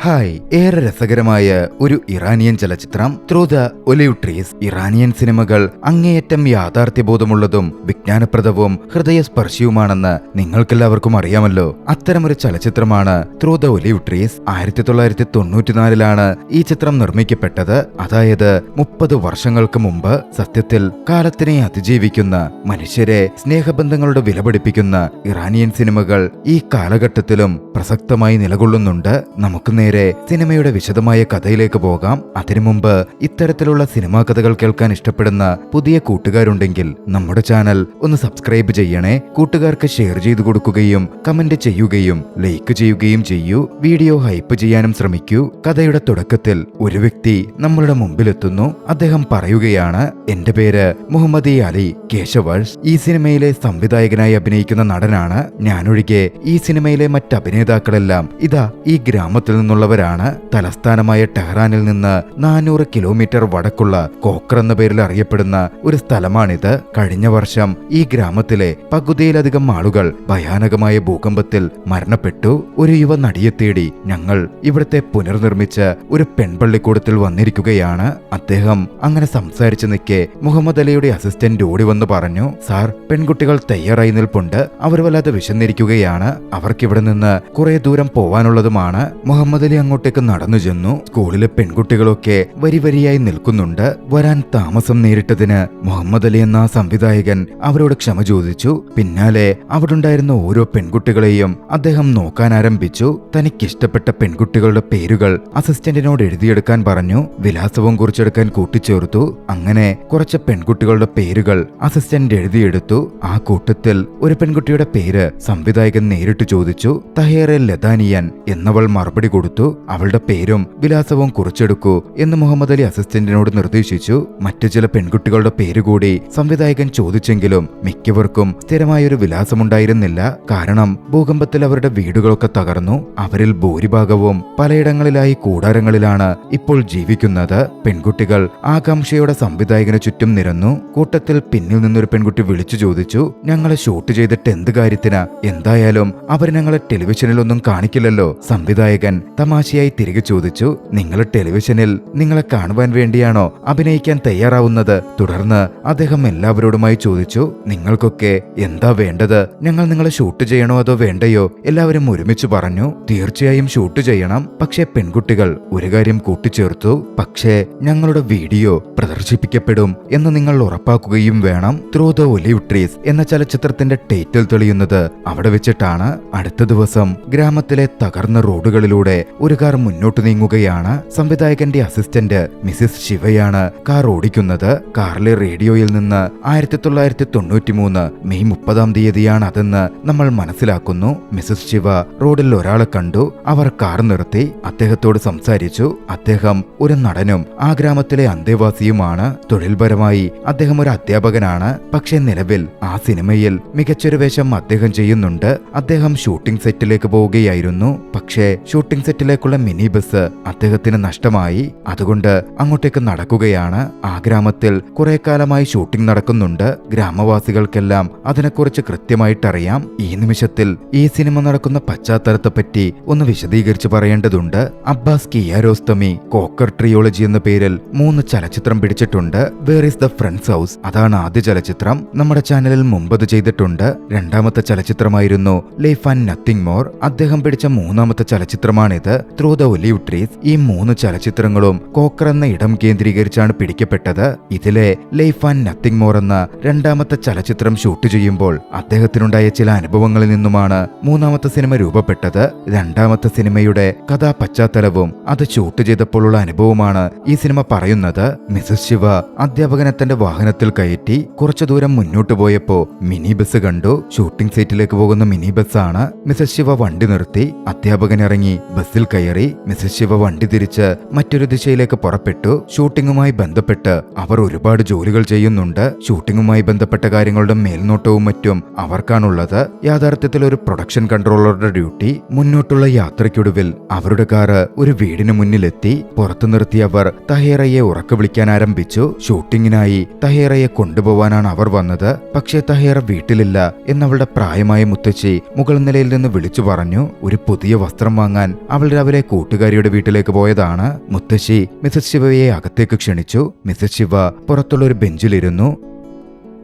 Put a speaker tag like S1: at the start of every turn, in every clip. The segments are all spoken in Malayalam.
S1: ഹായ്, ഏറെ രസകരമായ ഒരു ഇറാനിയൻ ചലച്ചിത്രം through the olive trees. Iranian സിനിമകൾ അങ്ങേയറ്റം യാഥാർത്ഥ്യബോധമുള്ളതും വിജ്ഞാനപ്രദവും ഹൃദയസ്പർശിയുമാണെന്ന് നിങ്ങൾക്കെല്ലാവർക്കും അറിയാമല്ലോ. അത്തരമൊരു ചലച്ചിത്രമാണ് ത്രൂ ദ ഒലിവ് ട്രീസ്. 1994 ഈ ചിത്രം നിർമ്മിക്കപ്പെട്ടത്. അതായത് 30 വർഷങ്ങൾക്ക് മുമ്പ്. സത്യത്തിൽ കാലത്തിനെ അതിജീവിക്കുന്ന, മനുഷ്യരെ സ്നേഹബന്ധങ്ങളുടെ വിലപിടിപ്പിക്കുന്ന ഇറാനിയൻ സിനിമകൾ ഈ കാലഘട്ടത്തിലും പ്രസക്തമായി നിലകൊള്ളുന്നുണ്ട്. നമുക്ക് നേരെ സിനിമയുടെ വിശദമായ കഥയിലേക്ക് പോകാം. അതിനു മുമ്പ് ഇത്തരത്തിലുള്ള സിനിമാ കഥകൾ കേൾക്കാൻ ഇഷ്ടപ്പെടുന്ന പുതിയ കൂട്ടുകാരുണ്ടെങ്കിൽ നമ്മുടെ ചാനൽ ഒന്ന് സബ്സ്ക്രൈബ് ചെയ്യണേ. കൂട്ടുകാർക്ക് ഷെയർ ചെയ്തു കൊടുക്കുകയും കമന്റ് ചെയ്യുകയും ലൈക്ക് ചെയ്യുകയും ചെയ്യൂ. വീഡിയോ ഹൈപ്പ് ചെയ്യാനും ശ്രമിക്കൂ. കഥയുടെ തുടക്കത്തിൽ ഒരു വ്യക്തി നമ്മളുടെ മുമ്പിലെത്തുന്നു. അദ്ദേഹം പറയുകയാണ്, എന്റെ പേര് മുഹമ്മദ് അലി കേശവഴ്സ്. ഈ സിനിമയിലെ സംവിധായകനായി അഭിനയിക്കുന്ന നടനാണ്. ഞാനൊഴികെ ഈ സിനിമയിലെ മറ്റ് അഭിനേതാക്കളെല്ലാം ഇതാ ഈ ഗ്രാമത്തിൽ നിന്നുള്ളവരാണ്. തലസ്ഥാനമായ ടെഹ്റാനിൽ നിന്ന് 400 കിലോമീറ്റർ വടക്കുള്ള കോക്കർ എന്ന പേരിൽ അറിയപ്പെടുന്ന ഒരു സ്ഥലമാണിത്. കഴിഞ്ഞ വർഷം ഈ ഗ്രാമത്തിലെ പകുതിയിലധികം ആളുകൾ ഭയാനകമായ ഭൂകമ്പത്തിൽ മരണപ്പെട്ടു. ഒരു യുവ നടിയെ തേടി ഞങ്ങൾ ഇവിടുത്തെ പുനർനിർമ്മിച്ച ഒരു പെൺപള്ളിക്കൂടത്തിൽ വന്നിരിക്കുകയാണ്. അദ്ദേഹം അങ്ങനെ സംസാരിച്ചു നിൽക്കെ മുഹമ്മദ് അലിയുടെ അസിസ്റ്റന്റ് ഓടി വന്ന് പറഞ്ഞു, സാർ, പെൺകുട്ടികൾ തയ്യാറായി നിൽപ്പുണ്ട്. അവർ വല്ലാതെ വിശന്നിരിക്കുകയാണ്. അവർക്കിവിടെ നിന്ന് കുറെ ദൂരം പോവാനുള്ളതുമാണ്. മുഹമ്മദ് അലി അങ്ങോട്ടേക്ക് നടന്നു ചെന്നു. സ്കൂളിലെ പെൺകുട്ടികളൊക്കെ വരിവരിയായി നിൽക്കുന്നുണ്ട്. വരാൻ താമസം നേരിട്ടതിന് മുഹമ്മദ് അലി എന്ന സംവിധായകൻ അവരോട് ക്ഷമ ചോദിച്ചു. പിന്നാലെ അവിടെ ഉണ്ടായിരുന്ന ഓരോ പെൺകുട്ടികളെയും അദ്ദേഹം നോക്കാൻ ആരംഭിച്ചു. തനിക്കിഷ്ടപ്പെട്ട പെൺകുട്ടികളുടെ പേരുകൾ അസിസ്റ്റന്റിനോട് എഴുതിയെടുക്കാൻ പറഞ്ഞു. വിലാസവും കുറിച്ചെടുക്കാൻ കൂട്ടിച്ചേർത്തു. അങ്ങനെ കുറച്ച് പെൺകുട്ടികളുടെ പേരുകൾ അസിസ്റ്റന്റ് എഴുതിയെടുത്തു. ആ കൂട്ടത്തിൽ ഒരു പെൺകുട്ടിയുടെ പേര് സംവിധായകൻ നേരിട്ട് ചോദിച്ചു. തഹേറെ ലദാനിയൻ എന്നവൾ മറുപടി കൊടുത്തു. അവളുടെ പേരും വിലാസവും കുറിച്ചെടുക്കൂ എന്ന് മുഹമ്മദ് അലി അസിസ്റ്റന്റിനോട് നിർദ്ദേശിച്ചു. മറ്റു ചില പെൺകുട്ടികളുടെ പേര് കൂടി സംവിധായകൻ ചോദിച്ചെങ്കിലും മിക്കവർക്കും സ്ഥിരമായൊരു വിലാസമുണ്ടായിരുന്നില്ല. കാരണം ഭൂകമ്പത്തിൽ അവരുടെ വീടുകളൊക്കെ തകർന്നു. അവരിൽ ഭൂരിഭാഗവും പലയിടങ്ങളിലായി കൂടാരങ്ങളിലാണ് ഇപ്പോൾ ജീവിക്കുന്നത്. പെൺകുട്ടികൾ ആകാംക്ഷയോടെ സംവിധായകന് ചുറ്റും നിരന്നു. കൂട്ടത്തിൽ പിന്നിൽ നിന്നൊരു പെൺകുട്ടി വിളിച്ചു ചോദിച്ചു, ഞങ്ങളെ ഷൂട്ട് ചെയ്തിട്ട് എന്ത് കാര്യത്തിനാ? എന്തായാലും അവർ ഞങ്ങളെ ടെലിവിഷനിലൊന്നും കാണിക്കില്ലല്ലോ. സംവിധായകൻ തമാശയായി തിരികെ ചോദിച്ചു, നിങ്ങൾ ടെലിവിഷനിൽ നിങ്ങളെ കാണുവാൻ വേണ്ടിയാണോ അഭിനയിക്കാൻ തയ്യാറാവുന്നത്? തുടർന്ന് അദ്ദേഹം എല്ലാവരോടുമായി ചോദിച്ചു, നിങ്ങൾക്കൊക്കെ എന്താ വേണ്ടത്? ഞങ്ങൾ നിങ്ങളെ ഷൂട്ട് ചെയ്യണോ അതോ വേണ്ടയോ? എല്ലാവരും ഒരുമിച്ച് പറഞ്ഞു, തീർച്ചയായും ഷൂട്ട് ചെയ്യണം. പക്ഷേ പെൺകുട്ടികൾ ഒരു കാര്യം കൂട്ടിച്ചേർത്തു, പക്ഷേ ഞങ്ങളുടെ വീഡിയോ പ്രദർശിപ്പിക്കപ്പെടും എന്ന് നിങ്ങൾ ഉറപ്പാക്കുകയും വേണം. ത്രൂ ദ ഒലിവ് ട്രീസ് എന്ന ചലച്ചിത്രത്തിന്റെ ടൈറ്റിൽ തെളിയുന്നത് അവിടെ വെച്ചിട്ടാണ്. അടുത്ത ദിവസം ഗ്രാമത്തിലെ തകർന്ന റോഡുകളിലൂടെ ഒരു കാർ മുന്നോട്ട് നീങ്ങുകയാണ്. സംവിധായകന്റെ അസിസ്റ്റന്റ് മിസിസ് ശിവയാണ് കാർ ഓടിക്കുന്നത്. കാറിലെ റേഡിയോയിൽ നിന്ന് 1993 മെയ് 30 അതെന്ന് നമ്മൾ മനസ്സിലാക്കുന്നു. മിസിസ് ശിവ റോഡിൽ ഒരാളെ കണ്ടു. അവർ കാർ നിർത്തി അദ്ദേഹത്തോട് സംസാരിച്ചു. അദ്ദേഹം ഒരു നടനും ആ ഗ്രാമത്തിലെ അന്തേവാസിയുമാണ്. തൊഴിൽപരമായി അദ്ദേഹം ഒരു അധ്യാപകനാണ്. പക്ഷേ നിലവിൽ ആ സിനിമയിൽ മികച്ചൊരു വേഷം അദ്ദേഹം ചെയ്യുന്നുണ്ട്. അദ്ദേഹം ഷൂട്ടിംഗ് സെറ്റിലേക്ക് പോവുകയായിരുന്നു. പക്ഷേ ഷൂട്ടിംഗ് സെറ്റിലേക്കുള്ള മിനി ബസ് അദ്ദേഹത്തിന് നഷ്ടമായി. അതുകൊണ്ട് അങ്ങോട്ടേക്ക് നടക്കുകയാണ്. ആ ഗ്രാമത്തിൽ കുറെ കാലമായി ഷൂട്ടിംഗ് നടക്കുന്നുണ്ട്. ഗ്രാമവാസികൾക്കെല്ലാം അതിനെക്കുറിച്ച് കൃത്യമായിട്ടറിയാം. ഈ നിമിഷത്തിൽ ഈ സിനിമ നടക്കുന്ന പശ്ചാത്തലത്തെപ്പറ്റി ഒന്ന് വിശദീകരിച്ച് പറയേണ്ടതുണ്ട്. അബ്ബാസ് കിയാരോസ്തമി കോക്കർ ട്രിയോളജി എന്ന പേരിൽ 3 ചലച്ചിത്രം പിടിച്ചിട്ടുണ്ട്. Where is the friend's house, അതാണ് ആദ്യ ചലച്ചിത്രം. നമ്മുടെ ചാനലിൽ മുമ്പത് ചെയ്തിട്ടുണ്ട്. രണ്ടാമത്തെ ചലച്ചിത്രമായിരുന്നു ലൈഫ് ആൻഡ് നത്തിങ് മോർ. അദ്ദേഹം പിടിച്ച 3ാമത്തെ ചലച്ചിത്രമാണിത്, ത്രൂ ദ ഒലിവ് ട്രീസ്. ഈ 3 ചലച്ചിത്രങ്ങളും കോക്കർ എന്ന ഇടം കേന്ദ്രീകരിച്ചാണ് പിടിക്കപ്പെട്ടത്. ഇതിലെ ലൈഫ് ആൻഡ് നത്തിങ് മോർ എന്ന രണ്ടാമത്തെ ചലച്ചിത്രം ഷൂട്ട് ചെയ്യുമ്പോൾ അദ്ദേഹത്തിനുണ്ടായ ചില അനുഭവങ്ങളിൽ നിന്നുമാണ് 3ാമത്തെ സിനിമ രൂപപ്പെട്ടത്. രണ്ടാമത്തെ സിനിമയുടെ കഥാ പശ്ചാത്തലവും അത് ഷൂട്ട് ചെയ്തപ്പോഴുള്ള അനുഭവമാണ് ഈ സിനിമ പറയുന്നത്. മിസസ് ശിവ അധ്യാപകനെ തന്റെ വാഹനത്തിൽ കയറ്റി കുറച്ചു ദൂരം മുന്നോട്ട് പോയപ്പോ മിനി ബസ് കണ്ടു. ഷൂട്ടിംഗ് സൈറ്റിലേക്ക് പോകുന്ന മിനി ബസ്സാണ്. മിസസ് ശിവ വണ്ടി നിർത്തി. അധ്യാപകൻ ഇറങ്ങി ബസ്സിൽ കയറി. മിസസ് ശിവ വണ്ടി തിരിച്ച് മറ്റൊരു ദിശയിലേക്ക് പുറപ്പെട്ടു. ഷൂട്ടിംഗുമായി ബന്ധപ്പെട്ട് അവർ ഒരുപാട് ജോലികൾ ചെയ്യുന്നുണ്ട്. ഷൂട്ടിംഗുമായി ബന്ധപ്പെട്ട കാര്യങ്ങളുടെ മേൽനോട്ടവും മറ്റും അവർക്കാണുള്ളത്. യാഥാർത്ഥ്യത്തിൽ ഒരു പ്രൊഡക്ഷൻ കൺട്രോളറുടെ ഡ്യൂട്ടി. മുന്നോട്ടുള്ള യാത്രയ്ക്കൊടുവിൽ അവരുടെ കാറ് ഒരു വീടിന് മുന്നിലെത്തി. പുറത്തു നിർത്തി അവർ തഹേറയെ ഉറക്കെ വിളിക്കാൻ ആരംഭിച്ചു. ഷൂട്ടിങ്ങിനായി തഹേറയെ കൊണ്ടുപോവാനാണ് അവർ വന്നത്. പക്ഷേ തഹേറ വീട്ടിലില്ല എന്നവളുടെ പ്രായമായ മുത്തശ്ശി മുകൾ നിലയിൽ നിന്ന് വിളിച്ചു പറഞ്ഞു. ഒരു പുതിയ വസ്ത്രം വാങ്ങാൻ അവളുടെ രാവിലെ കൂട്ടുകാരിയുടെ വീട്ടിലേക്ക് പോയതാണ്. മുത്തശ്ശി മിസസ് ശിവയെ അകത്തേക്ക് ക്ഷണിച്ചു. മിസസ് ശിവ പുറത്തുള്ള ഒരു ബെഞ്ചിലിരുന്നു.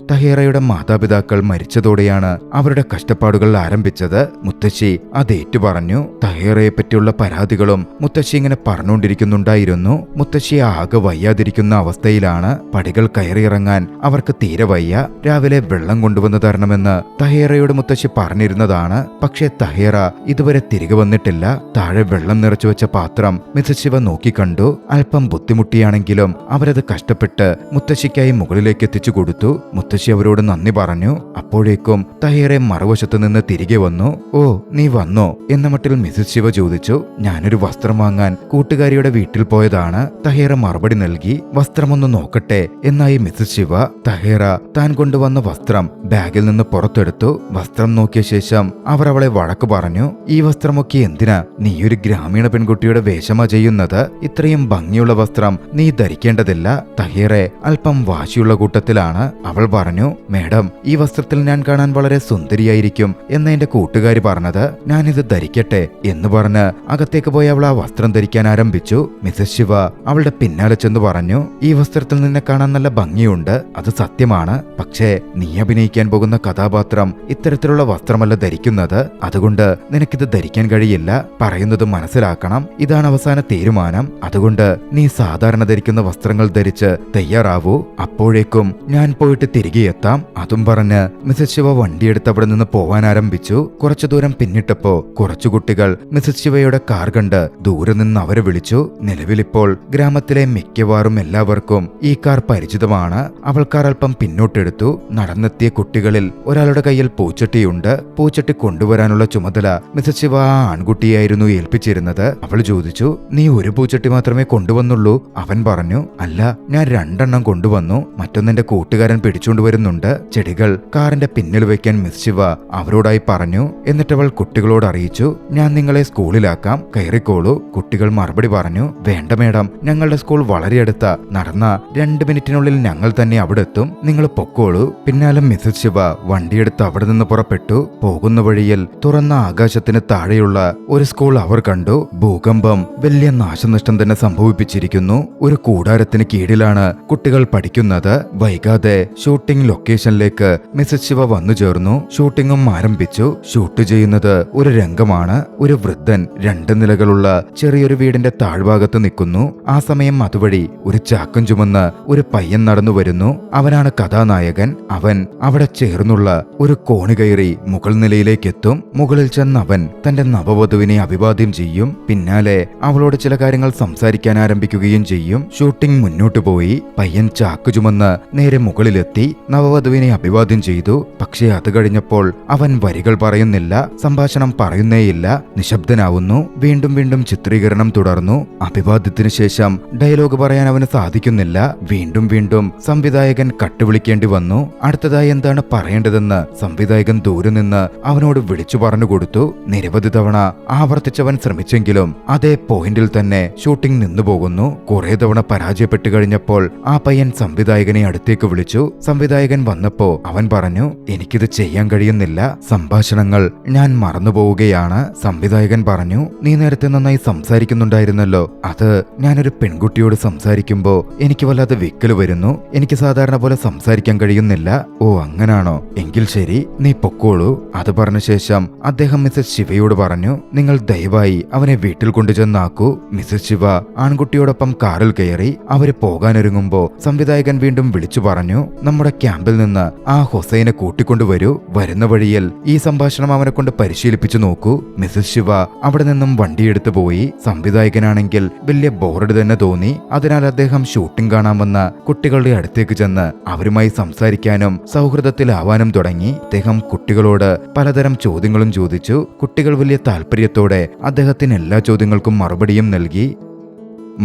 S1: തഹീറയുടെ മാതാപിതാക്കൾ മരിച്ചതോടെയാണ് അവരുടെ കഷ്ടപ്പാടുകൾ ആരംഭിച്ചത്. മുത്തശ്ശി അത് ഏറ്റുപറഞ്ഞു. തഹീറയെ പറ്റിയുള്ള പരാതികളും മുത്തശ്ശി ഇങ്ങനെ പറഞ്ഞുകൊണ്ടിരിക്കുന്നുണ്ടായിരുന്നു. മുത്തശ്ശി ആകെ വയ്യാതിരിക്കുന്ന അവസ്ഥയിലാണ്. പടികൾ കയറിയിറങ്ങാൻ അവർക്ക് തീരെ വയ്യ. രാവിലെ വെള്ളം കൊണ്ടുവന്ന് തരണമെന്ന് തഹീറയുടെ മുത്തശ്ശി പറഞ്ഞിരുന്നതാണ്. പക്ഷേ തഹീറ ഇതുവരെ തിരികെ വന്നിട്ടില്ല. താഴെ വെള്ളം നിറച്ചു വെച്ച പാത്രം മിസസ് ശിവ നോക്കിക്കണ്ടു. അല്പം ബുദ്ധിമുട്ടിയാണെങ്കിലും അവരത് കഷ്ടപ്പെട്ട് മുത്തശ്ശിക്കായി മുകളിലേക്ക് എത്തിച്ചു കൊടുത്തു. മുത്തശ്ശി അവരോട് നന്ദി പറഞ്ഞു. അപ്പോഴേക്കും തഹീറ മറുവശത്ത് നിന്ന് തിരികെ വന്നു. ഓ, നീ വന്നോ എന്ന മട്ടിൽ മിസസ് ശിവ ചോദിച്ചു. ഞാനൊരു വസ്ത്രം വാങ്ങാൻ കൂട്ടുകാരിയുടെ വീട്ടിൽ പോയതാണ്. തഹീറ മറുപടി നൽകി. വസ്ത്രമൊന്ന് നോക്കട്ടെ എന്നായി മിസസ് ശിവ. തഹീറ താൻ കൊണ്ടുവന്ന വസ്ത്രം ബാഗിൽ നിന്ന് പുറത്തെടുത്തു. വസ്ത്രം നോക്കിയ ശേഷം അവർ അവളെ വഴക്ക് പറഞ്ഞു. ഈ വസ്ത്രമൊക്കെ എന്തിനാ? നീയൊരു ഗ്രാമീണ പെൺകുട്ടിയുടെ വേഷമാ ചെയ്യുന്നത്. ഇത്രയും ഭംഗിയുള്ള വസ്ത്രം നീ ധരിക്കേണ്ടതില്ല. തഹീറെ അല്പം വാശിയുള്ള കൂട്ടത്തിലാണ്. അവൾ പറഞ്ഞു, മേഡം, ഈ വസ്ത്രത്തിൽ ഞാൻ കാണാൻ വളരെ സുന്ദരിയായിരിക്കും എന്ന് എന്റെ കൂട്ടുകാരി പറഞ്ഞത്. ഞാനിത് ധരിക്കട്ടെ എന്ന് പറഞ്ഞ് അകത്തേക്ക് പോയി അവൾ ആ വസ്ത്രം ധരിക്കാൻ ആരംഭിച്ചു. മിസസ് ശിവ അവളുടെ പിന്നാലെ ചെന്ന് പറഞ്ഞു, ഈ വസ്ത്രത്തിൽ നിന്നെ കാണാൻ നല്ല ഭംഗിയുണ്ട്, അത് സത്യമാണ്. പക്ഷേ നീ അഭിനയിക്കാൻ പോകുന്ന കഥാപാത്രം ഇത്തരത്തിലുള്ള വസ്ത്രമല്ല ധരിക്കുന്നത്. അതുകൊണ്ട് നിനക്കിത് ധരിക്കാൻ കഴിയില്ല. പറയുന്നത് മനസ്സിലാക്കണം. ഇതാണ് അവസാന തീരുമാനം. അതുകൊണ്ട് നീ സാധാരണ ധരിക്കുന്ന വസ്ത്രങ്ങൾ ധരിച്ച് തയ്യാറാവൂ. അപ്പോഴേക്കും ഞാൻ പോയിട്ട് തിരികെ എത്താം. അതും പറഞ്ഞ് മിസസ് ശിവ വണ്ടിയെടുത്ത് അവിടെ നിന്ന് പോവാൻ ആരംഭിച്ചു. കുറച്ചു ദൂരം പിന്നിട്ടപ്പോ കുറച്ചു കുട്ടികൾ മിസസ് ശിവയുടെ കാർ കണ്ട് ദൂരെ നിന്ന് അവരെ വിളിച്ചു. നിലവിലിപ്പോൾ ഗ്രാമത്തിലെ മിക്കവാറും എല്ലാവർക്കും ഈ കാർ പരിചിതമാണ്. അവൾ കാർ അല്പം പിന്നോട്ടെടുത്തു. നടന്നെത്തിയ കുട്ടികളിൽ ഒരാളുടെ കയ്യിൽ പൂച്ചട്ടിയുണ്ട്. പൂച്ചട്ടി കൊണ്ടുവരാനുള്ള ചുമതല മിസസ് ശിവ ആ ആൺകുട്ടിയായിരുന്നു ഏൽപ്പിച്ചിരുന്നത്. അവൾ ചോദിച്ചു, നീ ഒരു പൂച്ചട്ടി മാത്രമേ കൊണ്ടുവന്നുള്ളൂ? അവൻ പറഞ്ഞു, അല്ല, ഞാൻ 2 എണ്ണം കൊണ്ടുവന്നു. മറ്റൊന്നെന്റെ കൂട്ടുകാരൻ പിടിച്ചുകൊണ്ടുവരുന്നുണ്ട്. ചെടികൾ കാറിന്റെ പിന്നിൽ വെക്കാൻ മിസ് ശിവ അവരോടായി പറഞ്ഞു. എന്നിട്ടവൾ കുട്ടികളോട് അറിയിച്ചു, ഞാൻ നിങ്ങളെ സ്കൂളിലാക്കാം, കയറിക്കോളൂ. കുട്ടികൾ മറുപടി പറഞ്ഞു, വേണ്ട മേഡം, ഞങ്ങളുടെ സ്കൂൾ വളരെ അടുത്ത. നടന്ന 2 മിനിറ്റിനുള്ളിൽ ഞങ്ങൾ തന്നെ അവിടെ എത്തും. നിങ്ങൾ പൊക്കോളൂ. പിന്നാലെ മിസസ് ശിവ വണ്ടിയെടുത്ത് അവിടെ നിന്ന് പുറപ്പെട്ടു. പോകുന്ന വഴിയിൽ തുറന്ന ആകാശത്തിന് താഴെയുള്ള ഒരു സ്കൂൾ അവർ കണ്ടു. ഭൂകമ്പം വലിയ നാശനഷ്ടം തന്നെ സംഭവിപ്പിച്ചിരിക്കുന്നു. ഒരു കൂടാരത്തിന് കീഴിലാണ് കുട്ടികൾ പഠിക്കുന്നത്. വൈകാതെ ഷൂട്ടിംഗ് ലൊക്കേഷനിലേക്ക് മിസസ് ശിവ വന്നു ചേർന്നു. ഷൂട്ടിംഗും ആരംഭിച്ചു. ഷൂട്ട് ചെയ്യുന്നത് ഒരു രംഗമാണ്. ഒരു വൃദ്ധൻ 2 നിലകളുള്ള ചെറിയൊരു വീടിന്റെ താഴ്ഭാഗത്ത് നിൽക്കുന്നു. ആ സമയം അതുവഴി ഒരു ചാക്കും ചുമന്ന് ഒരു പയ്യൻ നടന്നു വരുന്നു. അവനാണ് കഥാനായകൻ. അവൻ അവിടെ ചേർന്നുള്ള ഒരു കോണി കയറി മുകൾ നിലയിലേക്ക് എത്തും. മുകളിൽ ചെന്ന് അവൻ തന്റെ നവവധുവിനെ അഭിവാദ്യം ചെയ്യും. പിന്നാലെ അവളോട് ചില കാര്യങ്ങൾ സംസാരിക്കാൻ ആരംഭിക്കുകയും ചെയ്യും. ഷൂട്ടിംഗ് മുന്നോട്ടു പോയി. പയ്യൻ ചാക്കു ചുമന്ന് നേരെ മുകളിലെത്തി. നവവധുവിനെ അഭിവാദ്യം ചെയ്തു. പക്ഷേ അത് കഴിഞ്ഞപ്പോൾ അവൻ വരികൾ പറയുന്നില്ല, സംഭാഷണം പറയുന്നേയില്ല, നിശബ്ദനാവുന്നു. വീണ്ടും വീണ്ടും ചിത്രീകരണം തുടർന്നു. അഭിവാദ്യത്തിനു ശേഷം ഡയലോഗ് പറയാൻ അവന് സാധിക്കുന്നില്ല. വീണ്ടും വീണ്ടും സംവിധായകൻ കട്ടുവിളിക്കേണ്ടി വന്നു. അടുത്തതായി എന്താണ് പറയേണ്ടതെന്ന് സംവിധായകൻ ദൂരെ നിന്ന് അവനോട് വിളിച്ചു പറഞ്ഞുകൊടുത്തു. നിരവധി തവണ ആവർത്തിച്ചവൻ ശ്രമിച്ചെങ്കിലും അതേ പോയിന്റിൽ തന്നെ ഷൂട്ടിംഗ് നിന്നുപോകുന്നു. കുറെ തവണ പരാജയപ്പെട്ടു കഴിഞ്ഞപ്പോൾ ആ പയ്യൻ സംവിധായകനെ അടുത്തേക്ക് വിളിച്ചു. സംവിധായകൻ വന്നപ്പോ അവൻ പറഞ്ഞു, എനിക്കിത് ചെയ്യാൻ കഴിയുന്നില്ല, സംഭാഷണങ്ങൾ ഞാൻ മറന്നുപോവുകയാണ്. സംവിധായകൻ പറഞ്ഞു, നീ നേരത്തെ നന്നായി സംസാരിക്കുന്നുണ്ടായിരുന്നല്ലോ. അത് ഞാനൊരു പെൺകുട്ടിയോട് സംസാരിക്കുമ്പോ എനിക്ക് വല്ലാതെ വിക്കല് വരുന്നു. എനിക്ക് സാധാരണ പോലെ സംസാരിക്കാൻ കഴിയുന്നില്ല. ഓ, അങ്ങനാണോ? എങ്കിൽ ശരി, നീ പൊക്കോളൂ. അത് പറഞ്ഞ ശേഷം അദ്ദേഹം മിസസ് ശിവയോട് പറഞ്ഞു, നിങ്ങൾ ദയവായി അവനെ വീട്ടിൽ കൊണ്ടുചെന്നാക്കൂ. മിസസ് ശിവ ആൺകുട്ടിയോടൊപ്പം കാറിൽ കയറി. അവര് പോകാനൊരുങ്ങുമ്പോ സംവിധായകൻ വീണ്ടും വിളിച്ചു പറഞ്ഞു, നമ്മുടെ ക്യാമ്പിൽ നിന്ന് ആ ഹുസൈനെ കൂട്ടിക്കൊണ്ടുവരൂ. വരുന്ന വഴിയിൽ ഈ സംഭാഷണം അവനെ കൊണ്ട് പരിശീലിപ്പിച്ചു നോക്കൂ. മിസസ് ശിവ അവിടെ നിന്നും വണ്ടിയെടുത്തു പോയി. സംവിധായകനാണെങ്കിൽ വലിയ ബോർഡ് തന്നെ തോന്നി. അതിനാൽ അദ്ദേഹം ഷൂട്ടിംഗ് കാണാൻ വന്ന കുട്ടികളുടെ അടുത്തേക്ക് ചെന്ന് അവരുമായി സംസാരിക്കാനും സൗഹൃദത്തിലാവാനും തുടങ്ങി. അദ്ദേഹം കുട്ടികളോട് പലതരം ചോദ്യങ്ങളും ചോദിച്ചു. കുട്ടികൾ വലിയ താല്പര്യത്തോടെ അദ്ദേഹത്തിന് എല്ലാ ചോദ്യങ്ങൾക്കും മറുപടിയും നൽകി.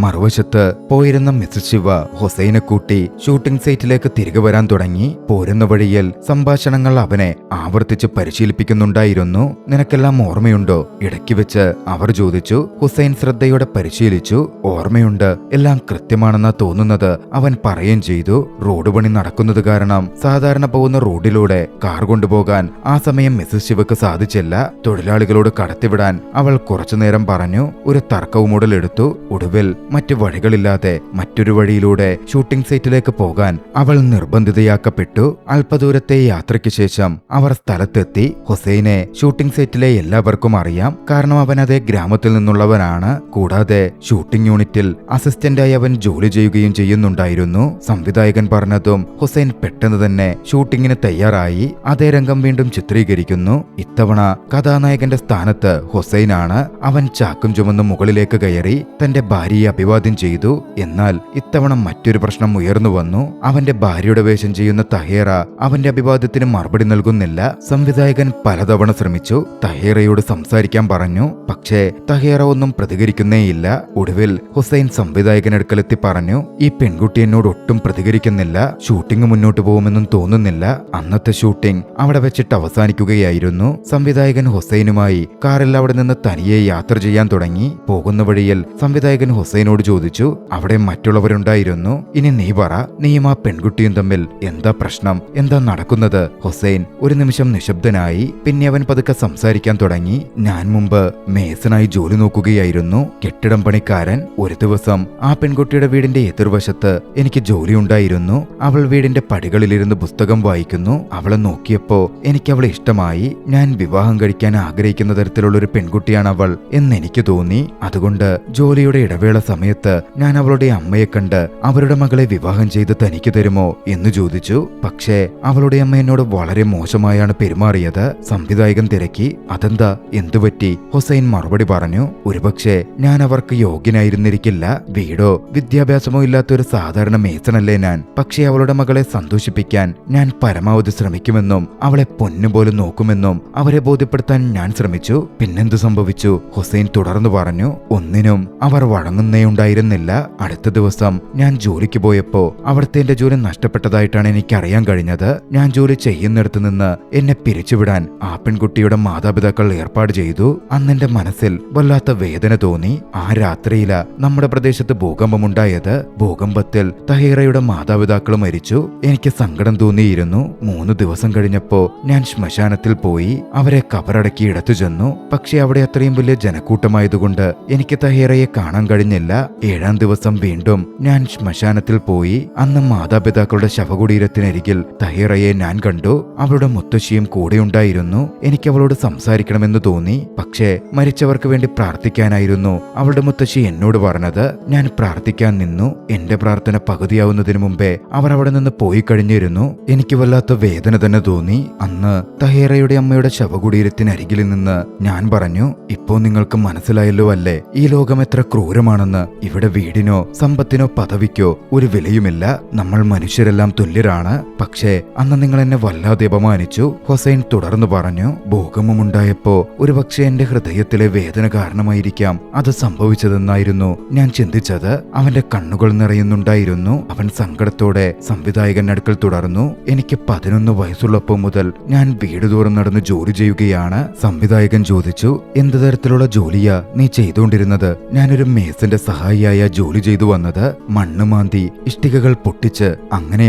S1: മറുവശത്ത് പോയിരുന്ന മിസസ് ശിവ ഹുസൈനെ കൂട്ടി ഷൂട്ടിംഗ് സൈറ്റിലേക്ക് തിരികെ വരാൻ തുടങ്ങി. പോരുന്ന വഴിയിൽ സംഭാഷണങ്ങൾ അവനെ ആവർത്തിച്ച് പരിശീലിപ്പിക്കുന്നുണ്ടായിരുന്നു. നിനക്കെല്ലാം ഓർമ്മയുണ്ടോ? ഇടയ്ക്ക് വെച്ച് അവർ ചോദിച്ചു. ഹുസൈൻ ശ്രദ്ധയോടെ പരിശീലിച്ചു. ഓർമ്മയുണ്ട്, എല്ലാം കൃത്യമാണെന്നാ തോന്നുന്നത്, അവൻ പറയുകയും ചെയ്തു. റോഡ് പണി നടക്കുന്നത് കാരണം സാധാരണ പോകുന്ന റോഡിലൂടെ കാർ കൊണ്ടുപോകാൻ ആ സമയം മിസസ് ശിവക്ക് സാധിച്ചില്ല. തൊഴിലാളികളോട് കടത്തിവിടാൻ അവൾ കുറച്ചുനേരം പറഞ്ഞു. ഒരു തർക്കവും ഉടലെടുത്തു. ഒടുവിൽ മറ്റു വഴികളില്ലാതെ മറ്റൊരു വഴിയിലൂടെ ഷൂട്ടിംഗ് സൈറ്റിലേക്ക് പോകാൻ അവൾ നിർബന്ധിതയാക്കപ്പെട്ടു. അല്പദൂരത്തെ യാത്രയ്ക്ക് ശേഷം അവർ സ്ഥലത്തെത്തി. ഹുസൈനെ ഷൂട്ടിംഗ് സൈറ്റിലെ എല്ലാവർക്കും അറിയാം, കാരണം അവൻ അതേ ഗ്രാമത്തിൽ നിന്നുള്ളവനാണ്. കൂടാതെ ഷൂട്ടിംഗ് യൂണിറ്റിൽ അസിസ്റ്റന്റായി അവൻ ജോലി ചെയ്യുകയും ചെയ്യുന്നുണ്ടായിരുന്നു. സംവിധായകൻ പറഞ്ഞതും ഹുസൈൻ പെട്ടെന്ന് തന്നെ ഷൂട്ടിങ്ങിന് തയ്യാറായി. അതേ രംഗം വീണ്ടും ചിത്രീകരിക്കുന്നു. ഇത്തവണ കഥാനായകന്റെ സ്ഥാനത്ത് ഹുസൈനാണ്. അവൻ ചാക്കും ചുമന്ന് മുകളിലേക്ക് കയറി തന്റെ ഭാര്യയെ അഭിവാദ്യം ചെയ്തു. എന്നാൽ ഇത്തവണ മറ്റൊരു പ്രശ്നം ഉയർന്നു വന്നു. അവന്റെ ഭാര്യയുടെ വേഷം ചെയ്യുന്ന തഹേറ അവന്റെ അഭിവാദ്യത്തിന് മറുപടി നൽകുന്നില്ല. സംവിധായകൻ പലതവണ ശ്രമിച്ചു തഹേറയോട് സംസാരിക്കാൻ പറഞ്ഞു. പക്ഷേ തഹേറ ഒന്നും പ്രതികരിക്കുന്നേയില്ല. ഒടുവിൽ ഹുസൈൻ സംവിധായകനടുക്കലെത്തി പറഞ്ഞു, ഈ പെൺകുട്ടി എന്നോട് ഒട്ടും പ്രതികരിക്കുന്നില്ല, ഷൂട്ടിംഗ് മുന്നോട്ട് പോകുമെന്നും തോന്നുന്നില്ല. അന്നത്തെ ഷൂട്ടിംഗ് അവിടെ വെച്ചിട്ട് അവസാനിക്കുകയായിരുന്നു. സംവിധായകൻ ഹുസൈനുമായി കാറിൽ അവിടെ നിന്ന് തനിയെ യാത്ര ചെയ്യാൻ തുടങ്ങി. പോകുന്ന വഴിയിൽ സംവിധായകൻ ഹുസൈനോട് ചോദിച്ചു, അവിടെ മറ്റുള്ളവരുണ്ടായിരുന്നു, ഇനി നീ പറ, നീയും ആ പെൺകുട്ടിയും തമ്മിൽ എന്താ പ്രശ്നം, എന്താ നടക്കുന്നത്? ഹുസൈൻ ഒരു നിമിഷം നിശബ്ദനായി. പിന്നെ അവൻ പതുക്കെ സംസാരിക്കാൻ തുടങ്ങി. ഞാൻ മുമ്പ് മേസനായി ജോലി നോക്കുകയായിരുന്നു, കെട്ടിടം പണിക്കാരൻ. ഒരു ദിവസം ആ പെൺകുട്ടിയുടെ വീടിന്റെ എതിർവശത്ത് എനിക്ക് ജോലി ഉണ്ടായിരുന്നു. അവൾ വീടിന്റെ പടികളിലിരുന്ന് പുസ്തകം വായിക്കുന്നു. അവളെ നോക്കിയപ്പോ എനിക്ക് അവളെ ഇഷ്ടമായി. ഞാൻ വിവാഹം കഴിക്കാൻ ആഗ്രഹിക്കുന്ന തരത്തിലുള്ള ഒരു പെൺകുട്ടിയാണ് അവൾ എന്നെനിക്ക് തോന്നി. അതുകൊണ്ട് ജോലിയുടെ ഇടവേള സമയത്ത് ഞാൻ അവളുടെ അമ്മയെ കണ്ട് അവരുടെ മകളെ വിവാഹം ചെയ്ത് തനിക്ക് തരുമോ എന്ന് ചോദിച്ചു. പക്ഷേ അവളുടെ അമ്മ എന്നോട് വളരെ മോശമായാണ് പെരുമാറിയത്. സംവിധായകൻ തിരക്കി, അതെന്താ, എന്തുപറ്റി? ഹുസൈൻ മറുപടി പറഞ്ഞു, ഒരുപക്ഷെ ഞാൻ അവർക്ക് യോഗ്യനായിരുന്നിരിക്കില്ല. വീടോ വിദ്യാഭ്യാസമോ ഇല്ലാത്ത ഒരു സാധാരണ മേസണല്ലേ ഞാൻ. പക്ഷേ അവളുടെ മകളെ സന്തോഷിപ്പിക്കാൻ ഞാൻ പരമാവധി ശ്രമിക്കുമെന്നും അവളെ പൊന്നുപോലെ നോക്കുമെന്നും അവരെ ബോധ്യപ്പെടുത്താൻ ഞാൻ ശ്രമിച്ചു. പിന്നെന്തു സംഭവിച്ചു? ഹുസൈൻ തുടർന്നു പറഞ്ഞു, ഒന്നിനും അവർ വഴങ്ങുന്നേയുണ്ടായിരുന്നില്ല. അടുത്ത ദിവസം ഞാൻ ജോലിക്ക് പോയപ്പോ അവിടുത്തെ എന്റെ ജോലി നഷ്ടപ്പെട്ടതായിട്ടാണ് എനിക്ക് അറിയാൻ കഴിഞ്ഞത്. ഞാൻ ജോലി ചെയ്യുന്നിടത്ത് നിന്ന് എന്നെ പിരിച്ചുവിടാൻ ആ പെൺകുട്ടിയുടെ മാതാപിതാക്കൾ ഏർപ്പാട് ചെയ്തു. അന്നെന്റെ മനസ്സിൽ വല്ലാത്ത വേദന തോന്നി. ആ രാത്രിയില നമ്മുടെ പ്രദേശത്ത് ഭൂകമ്പമുണ്ടായത്. ഭൂകമ്പത്തിൽ തഹീറയുടെ മാതാപിതാക്കൾ മരിച്ചു. എനിക്ക് സങ്കടം തോന്നിയിരുന്നു. 3 ദിവസം കഴിഞ്ഞപ്പോ ഞാൻ ശ്മശാനത്തിൽ പോയി അവരെ കബറടക്കി ഇടത്തു ചെന്നു. പക്ഷെ അവിടെ അത്രയും വലിയ ജനക്കൂട്ടമായതുകൊണ്ട് എനിക്ക് തഹീറയെ കാണാൻ കഴിഞ്ഞില്ല. 7-ാം ദിവസം വീണ്ടും ഞാൻ ശ്മശാനത്തിൽ പോയി. അന്ന് മാതാപിതാക്കളുടെ ശവകുടീരത്തിനരികിൽ തഹീറയെ ഞാൻ കണ്ടു. അവളുടെ മുത്തശ്ശിയും കൂടെയുണ്ടായിരുന്നു. എനിക്ക് അവളോട് സംസാരിക്കണമെന്ന് തോന്നി. പക്ഷേ മരിച്ചവർക്ക് വേണ്ടി പ്രാർത്ഥിക്കാനായിരുന്നു അവളുടെ മുത്തശ്ശി എന്നോട് പറഞ്ഞത്. ഞാൻ പ്രാർത്ഥിക്കാൻ നിന്നു. എന്റെ പ്രാർത്ഥന പകുതിയാവുന്നതിന് മുമ്പേ അവർ അവിടെ നിന്ന് പോയി കഴിഞ്ഞിരുന്നു. എനിക്ക് വല്ലാത്ത വേദന തന്നെ തോന്നി. അന്ന് തഹീറയുടെ അമ്മയുടെ ശവകുടീരത്തിനരികിൽ നിന്ന് ഞാൻ പറഞ്ഞു, ഇപ്പോ നിങ്ങൾക്ക് മനസ്സിലായല്ലോ അല്ലേ, ഈ ലോകം എത്ര ക്രൂരമാണെന്ന്. ഇവിടെ വീടിനോ സമ്പത്തിനോ പദവിക്കോ ഒരു വിലയുമില്ല. നമ്മൾ മനുഷ്യരെല്ലാം തുല്യരാണ്. പക്ഷേ അന്ന് നിങ്ങൾ എന്നെ വല്ലാതെ അപമാനിച്ചു. ഹുസൈൻ തുടർന്നു പറഞ്ഞു, ഭൂകമ്പമുണ്ടായപ്പോ ഒരുപക്ഷെ എന്റെ ഹൃദയത്തിലെ വേദന കാരണമായിരിക്കാം അത് സംഭവിച്ചതെന്നായിരുന്നു ഞാൻ ചിന്തിച്ചത്. അവന്റെ കണ്ണുകൾ നിറയുന്നുണ്ടായിരുന്നു. അവൻ സങ്കടത്തോടെ സംവിധായകൻ അടുക്കൽ തുടർന്നു, എനിക്ക് 11 വയസ്സുള്ളപ്പോ മുതൽ ഞാൻ വീട് തോറും നടന്ന് ജോലി ചെയ്യുകയാണ്. സംവിധായകൻ ചോദിച്ചു, എന്ത് തരത്തിലുള്ള ജോലിയാ നീ ചെയ്തുകൊണ്ടിരുന്നത്? ഞാനൊരു മേസന്റെ സഹായിയായ ജോലി ചെയ്തു വന്നത്. മണ്ണ് മാന്തി ഇഷ്ടികകൾ പൊട്ടിച്ച് അങ്ങനെ.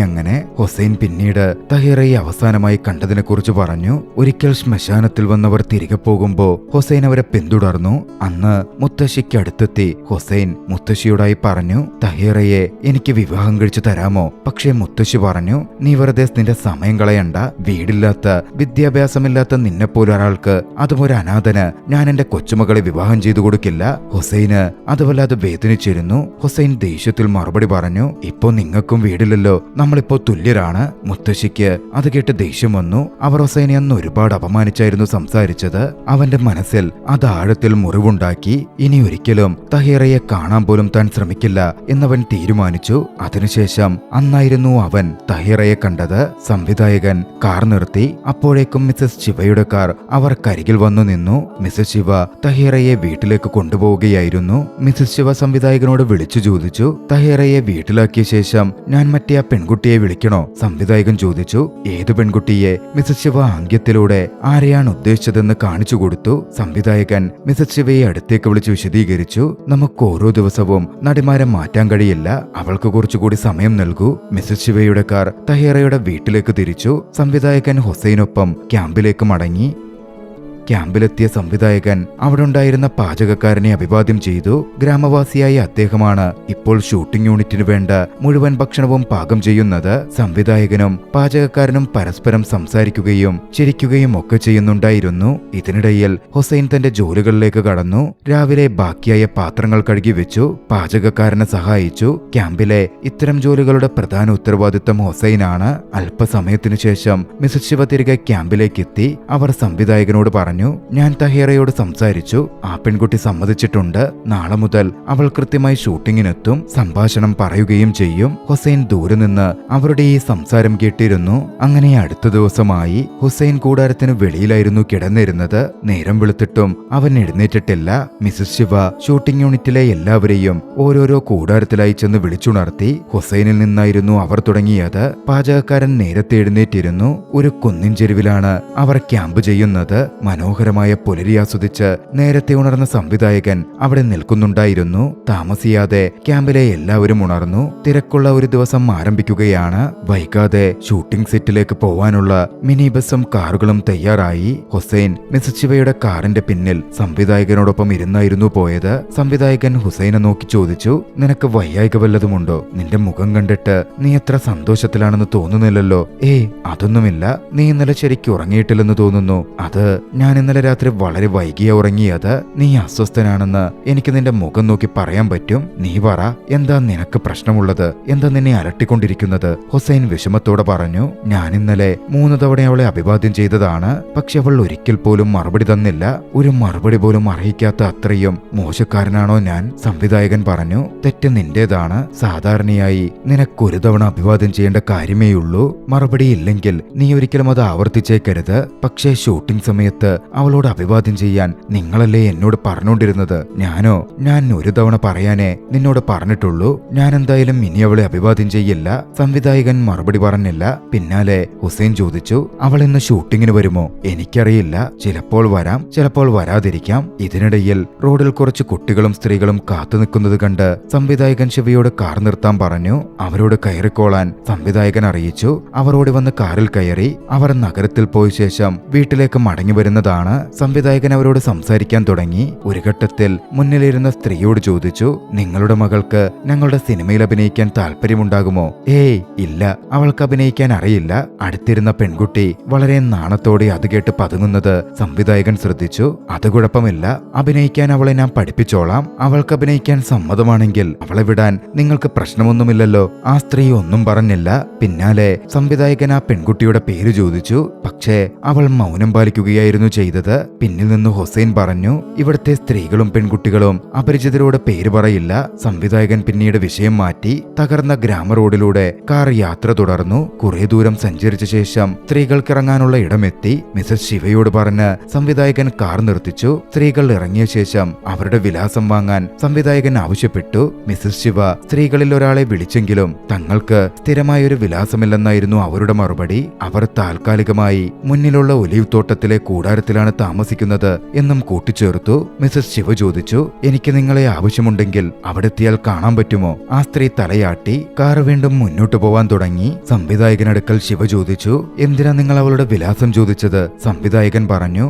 S1: ഹുസൈൻ പിന്നീട് തഹീറയെ അവസാനമായി കണ്ടതിനെ കുറിച്ച് പറഞ്ഞു. ഒരിക്കൽ ശ്മശാനത്തിൽ വന്നവർ തിരികെ പോകുമ്പോ ഹുസൈൻ അവരെ പിന്തുടർന്നു. അന്ന് മുത്തശ്ശിക്ക് അടുത്തെത്തി ഹുസൈൻ മുത്തശ്ശിയോടായി പറഞ്ഞു, തഹീറയെ എനിക്ക് വിവാഹം കഴിച്ചു തരാമോ? പക്ഷേ മുത്തശ്ശി പറഞ്ഞു, നീ വെറുതെ നിന്റെ സമയം കളയണ്ട. വീടില്ലാത്ത വിദ്യാഭ്യാസമില്ലാത്ത നിന്നെപ്പോലൊരാൾക്ക്, അതും ഒരു അനാഥന് ഞാൻ എന്റെ കൊച്ചുമകളെ വിവാഹം ചെയ്തു കൊടുക്കില്ല. ഹുസൈന് അത് വല്ലാതെ വേദനിച്ചിരുന്നു. ഹുസൈൻ ദേഷ്യത്തിൽ മറുപടി പറഞ്ഞു, ഇപ്പോ നിങ്ങൾക്കും വീടില്ലല്ലോ, നമ്മളിപ്പോ തുല്യരാണ്. മുത്തശ്ശിക്ക് അത് കേട്ട് ദേഷ്യം വന്നു. അവർ ഹുസൈനെ അന്ന് ഒരുപാട് അപമാനിച്ചായിരുന്നു സംസാരിച്ചത്. അവന്റെ മനസ്സിൽ അത് ആഴത്തിൽ മുറിവുണ്ടാക്കി. ഇനി ഒരിക്കലും തഹീറയെ കാണാൻ പോലും താൻ ശ്രമിക്കില്ല എന്നവൻ തീരുമാനിച്ചു. അതിനുശേഷം അന്നായിരുന്നു അവൻ തഹീറയെ കണ്ടത്. സംവിധായകൻ കാർ നിർത്തി. അപ്പോഴേക്കും മിസസ് ശിവയുടെ കാർ അവർക്കരികിൽ വന്നു നിന്നു. മിസസ് ശിവ തഹീറയെ വീട്ടിലേക്ക് കൊണ്ടുപോവുകയായിരുന്നു. മിസസ് ശിവ സംവിധായകനോട് വിളിച്ചു ചോദിച്ചു, തഹേറയെ വീട്ടിലാക്കിയ ശേഷം ഞാൻ മറ്റേ ആ പെൺകുട്ടിയെ വിളിക്കണോ? സംവിധായകൻ ചോദിച്ചു. ഏത് പെൺകുട്ടിയെ? മിസസ് ശിവ ആംഗ്യത്തിലൂടെ ആരെയാണ് ഉദ്ദേശിച്ചതെന്ന് കാണിച്ചു കൊടുത്തു. സംവിധായകൻ മിസസ് ശിവയെ അടുത്തേക്ക് വിളിച്ച് വിശദീകരിച്ചു. നമുക്ക് ഓരോ ദിവസവും നടിമാരെ മാറ്റാൻ കഴിയില്ല, അവൾക്ക് കുറച്ചുകൂടി സമയം നൽകൂ. മിസസ് ശിവയുടെ കാർ തഹേറയുടെ വീട്ടിലേക്ക് തിരിച്ചു. സംവിധായകൻ ഹുസൈനൊപ്പം ക്യാമ്പിലേക്ക് മടങ്ങി. ക്യാമ്പിലെത്തിയ സംവിധായകൻ അവിടെ ഉണ്ടായിരുന്ന പാചകക്കാരനെ അഭിവാദ്യം ചെയ്തു. ഗ്രാമവാസിയായ അദ്ദേഹമാണ് ഇപ്പോൾ ഷൂട്ടിംഗ് യൂണിറ്റിന് വേണ്ട മുഴുവൻ ഭക്ഷണവും പാകം ചെയ്യുന്നത്. സംവിധായകനും പാചകക്കാരനും പരസ്പരം സംസാരിക്കുകയും ചിരിക്കുകയും ഒക്കെ ചെയ്യുന്നുണ്ടായിരുന്നു. ഇതിനിടയിൽ ഹുസൈൻ തന്റെ ജോലികളിലേക്ക് കടന്നു. രാവിലെ ബാക്കിയായ പാത്രങ്ങൾ കഴുകി വെച്ചു, പാചകക്കാരനെ സഹായിച്ചു. ക്യാമ്പിലെ ഇത്തരം ജോലികളുടെ പ്രധാന ഉത്തരവാദിത്തം ഹുസൈനാണ്. അല്പസമയത്തിനു ശേഷം മിസസ് ശിവ തിരികെ ക്യാമ്പിലേക്ക് എത്തി. അവർ സംവിധായകനോട് പറഞ്ഞു, ഞാൻ തഹേറയോട് സംസാരിച്ചു, ആ പെൺകുട്ടി സമ്മതിച്ചിട്ടുണ്ട്. നാളെ മുതൽ അവൾ കൃത്യമായി ഷൂട്ടിങ്ങിനെത്തും, സംഭാഷണം പറയുകയും ചെയ്യും. ഹുസൈൻ ദൂരെ നിന്ന് അവരുടെ ഈ സംസാരം കേട്ടിരുന്നു. അങ്ങനെ അടുത്ത ദിവസമായി. ഹുസൈൻ കൂടാരത്തിന് വെളിയിലായിരുന്നു കിടന്നിരുന്നത്. നേരം വെളുത്തിട്ടും അവൻ എഴുന്നേറ്റിട്ടില്ല. മിസസ് ശിവ ഷൂട്ടിംഗ് യൂണിറ്റിലെ എല്ലാവരെയും ഓരോരോ കൂടാരത്തിലായി ചെന്ന് വിളിച്ചുണർത്തി. ഹുസൈനിൽ നിന്നായിരുന്നു അവർ തുടങ്ങിയത്. പാചകക്കാരൻ നേരത്തെ എഴുന്നേറ്റിരുന്നു. ഒരു കുന്നിൻ ചെരുവിലാണ് അവർ ക്യാമ്പ് ചെയ്യുന്നത്. മനോഹരമായ പുലരി ആസ്വദിച്ച് നേരത്തെ ഉണർന്ന സംവിധായകൻ അവിടെ നിൽക്കുന്നുണ്ടായിരുന്നു. താമസിയാതെ ക്യാമ്പിലെ എല്ലാവരും ഉണർന്നു. തിരക്കുള്ള ഒരു ദിവസം ആരംഭിക്കുകയാണ്. വൈകാതെ ഷൂട്ടിംഗ് സെറ്റിലേക്ക് പോവാനുള്ള മിനി ബസും കാറുകളും തയ്യാറായി. ഹുസൈൻ മിസസ് ശിവയുടെ കാറിന്റെ പിന്നിൽ സംവിധായകനോടൊപ്പം ഇരുന്നായിരുന്നു പോയത്. സംവിധായകൻ ഹുസൈനെ നോക്കി ചോദിച്ചു, നിനക്ക് വയ്യായ്ക വല്ലതുമുണ്ടോ? നിന്റെ മുഖം കണ്ടിട്ട് നീ എത്ര സന്തോഷത്തിലാണെന്ന് തോന്നുന്നില്ലല്ലോ. അതൊന്നുമില്ല, നീ ഇന്നലെ ശരിക്കും ഉറങ്ങിയിട്ടില്ലെന്ന് തോന്നുന്നു. അത് ഞാൻ ഇന്നലെ രാത്രി വളരെ വൈകിയ ഉറങ്ങിയത്. നീ അസ്വസ്ഥനാണെന്ന് എനിക്ക് നിന്റെ മുഖം നോക്കി പറയാൻ പറ്റും. നീ പറ, എന്താ നിനക്ക് പ്രശ്നമുള്ളത്? എന്താ നിന്നെ അലട്ടിക്കൊണ്ടിരിക്കുന്നത്? ഹുസൈൻ വിഷമത്തോടെ പറഞ്ഞു. ഞാൻ ഇന്നലെ 3 തവണ അവളെ അഭിവാദ്യം ചെയ്തതാണ്, പക്ഷെ അവൾ ഒരിക്കൽ പോലും മറുപടി തന്നില്ല. ഒരു മറുപടി പോലും അർഹിക്കാത്ത അത്രയും മോശക്കാരനാണോ ഞാൻ? സംവിധായകൻ പറഞ്ഞു. തെറ്റ് നിന്റേതാണ്. സാധാരണയായി നിനക്കൊരു തവണ അഭിവാദ്യം ചെയ്യേണ്ട കാര്യമേയുള്ളൂ. മറുപടി ഇല്ലെങ്കിൽ നീ ഒരിക്കലും അത് ആവർത്തിച്ചേക്കരുത്. പക്ഷേ ഷൂട്ടിംഗ് സമയത്ത് അവളോട് അഭിവാദ്യം ചെയ്യാൻ നിങ്ങളല്ലേ എന്നോട് പറഞ്ഞുകൊണ്ടിരുന്നത്? ഞാൻ ഒരു തവണ പറയാനേ നിന്നോട് പറഞ്ഞിട്ടുള്ളൂ. ഞാൻ എന്തായാലും ഇനി അവളെ അഭിവാദ്യം ചെയ്യില്ല. സംവിധായകൻ മറുപടി പറഞ്ഞില്ല. പിന്നാലെ ഹുസൈൻ ചോദിച്ചു, അവൾ ഇന്ന് ഷൂട്ടിങ്ങിന് വരുമോ? എനിക്കറിയില്ല, ചിലപ്പോൾ വരാം, ചിലപ്പോൾ വരാതിരിക്കാം. ഇതിനിടയിൽ റോഡിൽ കുറച്ച് കുട്ടികളും സ്ത്രീകളും കാത്തു നിൽക്കുന്നത് കണ്ട് സംവിധായകൻ ശിവയോട് കാർ നിർത്താൻ പറഞ്ഞു. അവരോട് കയറിക്കോളാൻ സംവിധായകൻ അറിയിച്ചു. അവർ ഓടി വന്ന് കാറിൽ കയറി. അവർ നഗരത്തിൽ പോയ ശേഷം വീട്ടിലേക്ക് മടങ്ങി വരുന്നതാണ്. സംവിധായകൻ അവരോട് സംസാരിക്കാൻ തുടങ്ങി. ഒരു ഘട്ടത്തിൽ മുന്നിലിരുന്ന സ്ത്രീയോട് ചോദിച്ചു, നിങ്ങളുടെ മകൾക്ക് ഞങ്ങളുടെ സിനിമയിൽ അഭിനയിക്കാൻ താല്പര്യമുണ്ടാകുമോ? ഇല്ല, അവൾക്ക് അഭിനയിക്കാൻ അറിയില്ല. അടുത്തിരുന്ന പെൺകുട്ടി വളരെ നാണത്തോടെ അത് കേട്ട് പതുങ്ങുന്നത് സംവിധായകൻ ശ്രദ്ധിച്ചു. അത് കുഴപ്പമില്ല, അഭിനയിക്കാൻ അവളെ ഞാൻ പഠിപ്പിച്ചോളാം. അവൾക്ക് അഭിനയിക്കാൻ സമ്മതമാണെങ്കിൽ അവളെ വിടാൻ നിങ്ങൾക്ക് പ്രശ്നമൊന്നുമില്ലല്ലോ. ആ സ്ത്രീ ഒന്നും പറഞ്ഞില്ല. പിന്നാലെ സംവിധായകൻ ആ പെൺകുട്ടിയുടെ പേര് ചോദിച്ചു. പക്ഷേ അവൾ മൗനം പാലിക്കുകയായിരുന്നു ചെയ്തത്. പിന്നിൽ നിന്ന് ഹുസൈൻ പറഞ്ഞു, ഇവിടുത്തെ സ്ത്രീകളും പെൺകുട്ടികളും അപരിചിതരോട് പേര് പറയില്ല. സംവിധായകൻ പിന്നീട് വിഷയം മാറ്റി. തകർന്ന ഗ്രാമ റോഡിലൂടെ കാർ യാത്ര തുടർന്നു. കുറെ ദൂരം സഞ്ചരിച്ച ശേഷം സ്ത്രീകൾക്ക് ഇറങ്ങാനുള്ള ഇടമെത്തി. മിസസ് ശിവയോട് പറഞ്ഞ് സംവിധായകൻ കാർ നിർത്തിച്ചു. സ്ത്രീകൾ ഇറങ്ങിയ ശേഷം അവരുടെ വിലാസം വാങ്ങാൻ സംവിധായകൻ ആവശ്യപ്പെട്ടു. മിസസ് ശിവ സ്ത്രീകളിൽ ഒരാളെ വിളിച്ചെങ്കിലും തങ്ങൾക്ക് സ്ഥിരമായൊരു വിലാസമില്ലെന്നായിരുന്നു അവരുടെ മറുപടി. അവർ താൽക്കാലികമായി മുന്നിലുള്ള ഒലിവ് തോട്ടത്തിലെ കൂടാരത്തിലാണ് താമസിക്കുന്നത് എന്നും കൂട്ടിച്ചേർത്തു. മിസസ് ശിവ ചോദിച്ചു, എനിക്ക് നിങ്ങളെ ആവശ്യമുണ്ടെങ്കിൽ അവിടെ എത്തിയാൽ കാണാൻ പറ്റുമോ? ആ സ്ത്രീ തലയാട്ടി. കാർ വീണ്ടും മുന്നോട്ടു പോവാൻ തുടങ്ങി. സംവിധായകനടുക്കൽ ശിവ ചോദിച്ചു, എന്തിനാ നിങ്ങൾ അവളുടെ വിലാസം ചോദിച്ചത്? സംവിധായകൻ പറഞ്ഞു,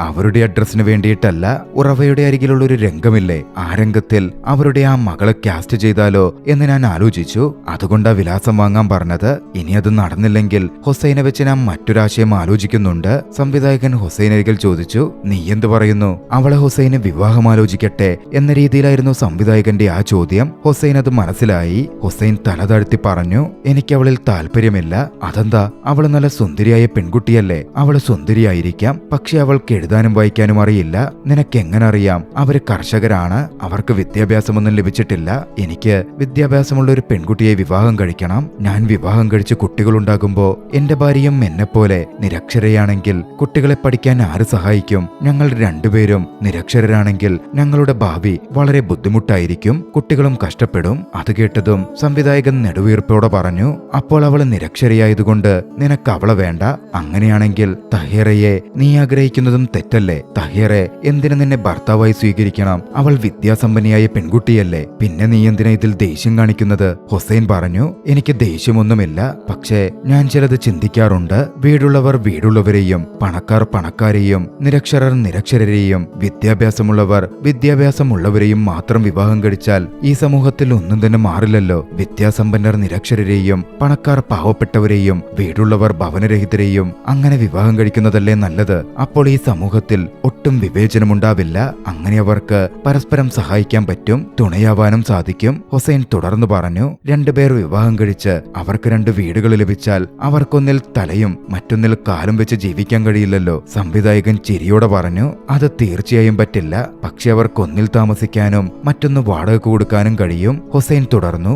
S1: അവരുടെ അഡ്രസ്സിന് വേണ്ടിയിട്ടല്ല. ഉറവയുടെ അരികിലുള്ള ഒരു രംഗമില്ലേ, ആ രംഗത്തിൽ അവരുടെ ആ മകളെ കാസ്റ്റ് ചെയ്താലോ എന്ന് ഞാൻ ആലോചിച്ചു. അതുകൊണ്ടാ വിലാസം വാങ്ങാൻ പറഞ്ഞത്. ഇനി അത് നടന്നില്ലെങ്കിൽ ഹുസൈനെ വെച്ച് ഞാൻ മറ്റൊരാശയം ആലോചിക്കുന്നുണ്ട്. സംവിധായകൻ ഹുസൈനരികിൽ ചോദിച്ചു, നീ എന്ത് പറയുന്നു? അവളെ ഹുസൈന് വിവാഹം ആലോചിക്കട്ടെ എന്ന രീതിയിലായിരുന്നു സംവിധായകന്റെ ആ ചോദ്യം. ഹുസൈൻ അത് മനസ്സിലായി. ഹുസൈൻ തല താഴ്ത്തി പറഞ്ഞു, എനിക്ക് അവളിൽ താല്പര്യമില്ല. അതെന്താ? അവള് നല്ല സുന്ദരിയായ പെൺകുട്ടിയല്ലേ? അവള് സുന്ദരിയായിരിക്കാം, പക്ഷെ അവൾക്ക് എഴുതാനും വായിക്കാനും അറിയില്ല. നിനക്കെങ്ങനെ അറിയാം? അവര് കർഷകരാണ്, അവർക്ക് വിദ്യാഭ്യാസമൊന്നും ലഭിച്ചിട്ടില്ല. പറഞ്ഞിട്ടില്ല. എനിക്ക് വിദ്യാഭ്യാസമുള്ള ഒരു പെൺകുട്ടിയെ വിവാഹം കഴിക്കണം. ഞാൻ വിവാഹം കഴിച്ച് കുട്ടികളുണ്ടാകുമ്പോ എന്റെ ഭാര്യയും എന്നെപ്പോലെ നിരക്ഷരയാണെങ്കിൽ കുട്ടികളെ പഠിക്കാൻ ആര് സഹായിക്കും? ഞങ്ങൾ രണ്ടുപേരും നിരക്ഷരരാണെങ്കിൽ ഞങ്ങളുടെ ഭാവി വളരെ ബുദ്ധിമുട്ടായിരിക്കും. കുട്ടികളും കഷ്ടപ്പെടും. അത് കേട്ടതും സംവിധായകൻ നെടുവീർപ്പോടെ പറഞ്ഞു, അപ്പോൾ അവൾ നിരക്ഷരയായതുകൊണ്ട് നിനക്ക് അവളെ വേണ്ട. അങ്ങനെയാണെങ്കിൽ തഹീറയെ നീ ആഗ്രഹിക്കുന്നതും തെറ്റല്ലേ? തഹീറെ എന്തിനു നിന്നെ ഭർത്താവായി സ്വീകരിക്കണം? അവൾ വിദ്യാസമ്പന്നയായ പെൺകുട്ടിയല്ലേ? പിന്നെ നീ എന്തിനാ ഇതിൽ ദേഷ്യം കാണിക്കുന്നത്? ഹുസൈൻ പറഞ്ഞു, എനിക്ക് ദേഷ്യമൊന്നുമില്ല. പക്ഷേ ഞാൻ ചിലത് ചിന്തിക്കാറുണ്ട്. വീടുള്ളവർ വീടുള്ളവരെയും പണക്കാർ പണക്കാരെയും നിരക്ഷരർ നിരക്ഷരരെയും വിദ്യാഭ്യാസമുള്ളവർ വിദ്യാഭ്യാസമുള്ളവരെയും മാത്രം വിവാഹം കഴിച്ചാൽ ഈ സമൂഹത്തിൽ ഒന്നും തന്നെ മാറില്ലല്ലോ. വിദ്യാസമ്പന്നർ നിരക്ഷരരെയും പണക്കാർ പാവപ്പെട്ടവരെയും വീടുള്ളവർ ഭവനരഹിതരെയും അങ്ങനെ വിവാഹം കഴിക്കുന്നതല്ലേ നല്ലത്? അപ്പോൾ ഈ സമൂഹത്തിൽ ഒട്ടും വിവേചനമുണ്ടാവില്ല. അങ്ങനെ അവർക്ക് പരസ്പരം സഹായിക്കാൻ പറ്റും, തുണയാവാനും സാധിക്കും. ഹുസൈൻ തുടർന്നു പറഞ്ഞു, രണ്ടുപേർ വിവാഹം കഴിച്ച് അവർക്ക് രണ്ട് വീടുകൾ ലഭിച്ചാൽ അവർക്കൊന്നിൽ തലയും മറ്റൊന്നിൽ കാലും വെച്ച് ജീവിക്കാൻ കഴിയില്ലല്ലോ. സംവിധായകൻ ചിരിയോടെ പറഞ്ഞു, അത് തീർച്ചയായും പറ്റില്ല. പക്ഷെ അവർക്കൊന്നിൽ താമസിക്കാനും മറ്റൊന്ന് വാടക കൊടുക്കാനും കഴിയും. ഹുസൈൻ തുടർന്നു,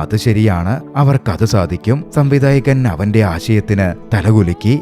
S1: അത് ശരിയാണ്, അവർക്കത് സാധിക്കും. സംവിധായകൻ അവന്റെ ആശയത്തിന് തലകുലുക്കി.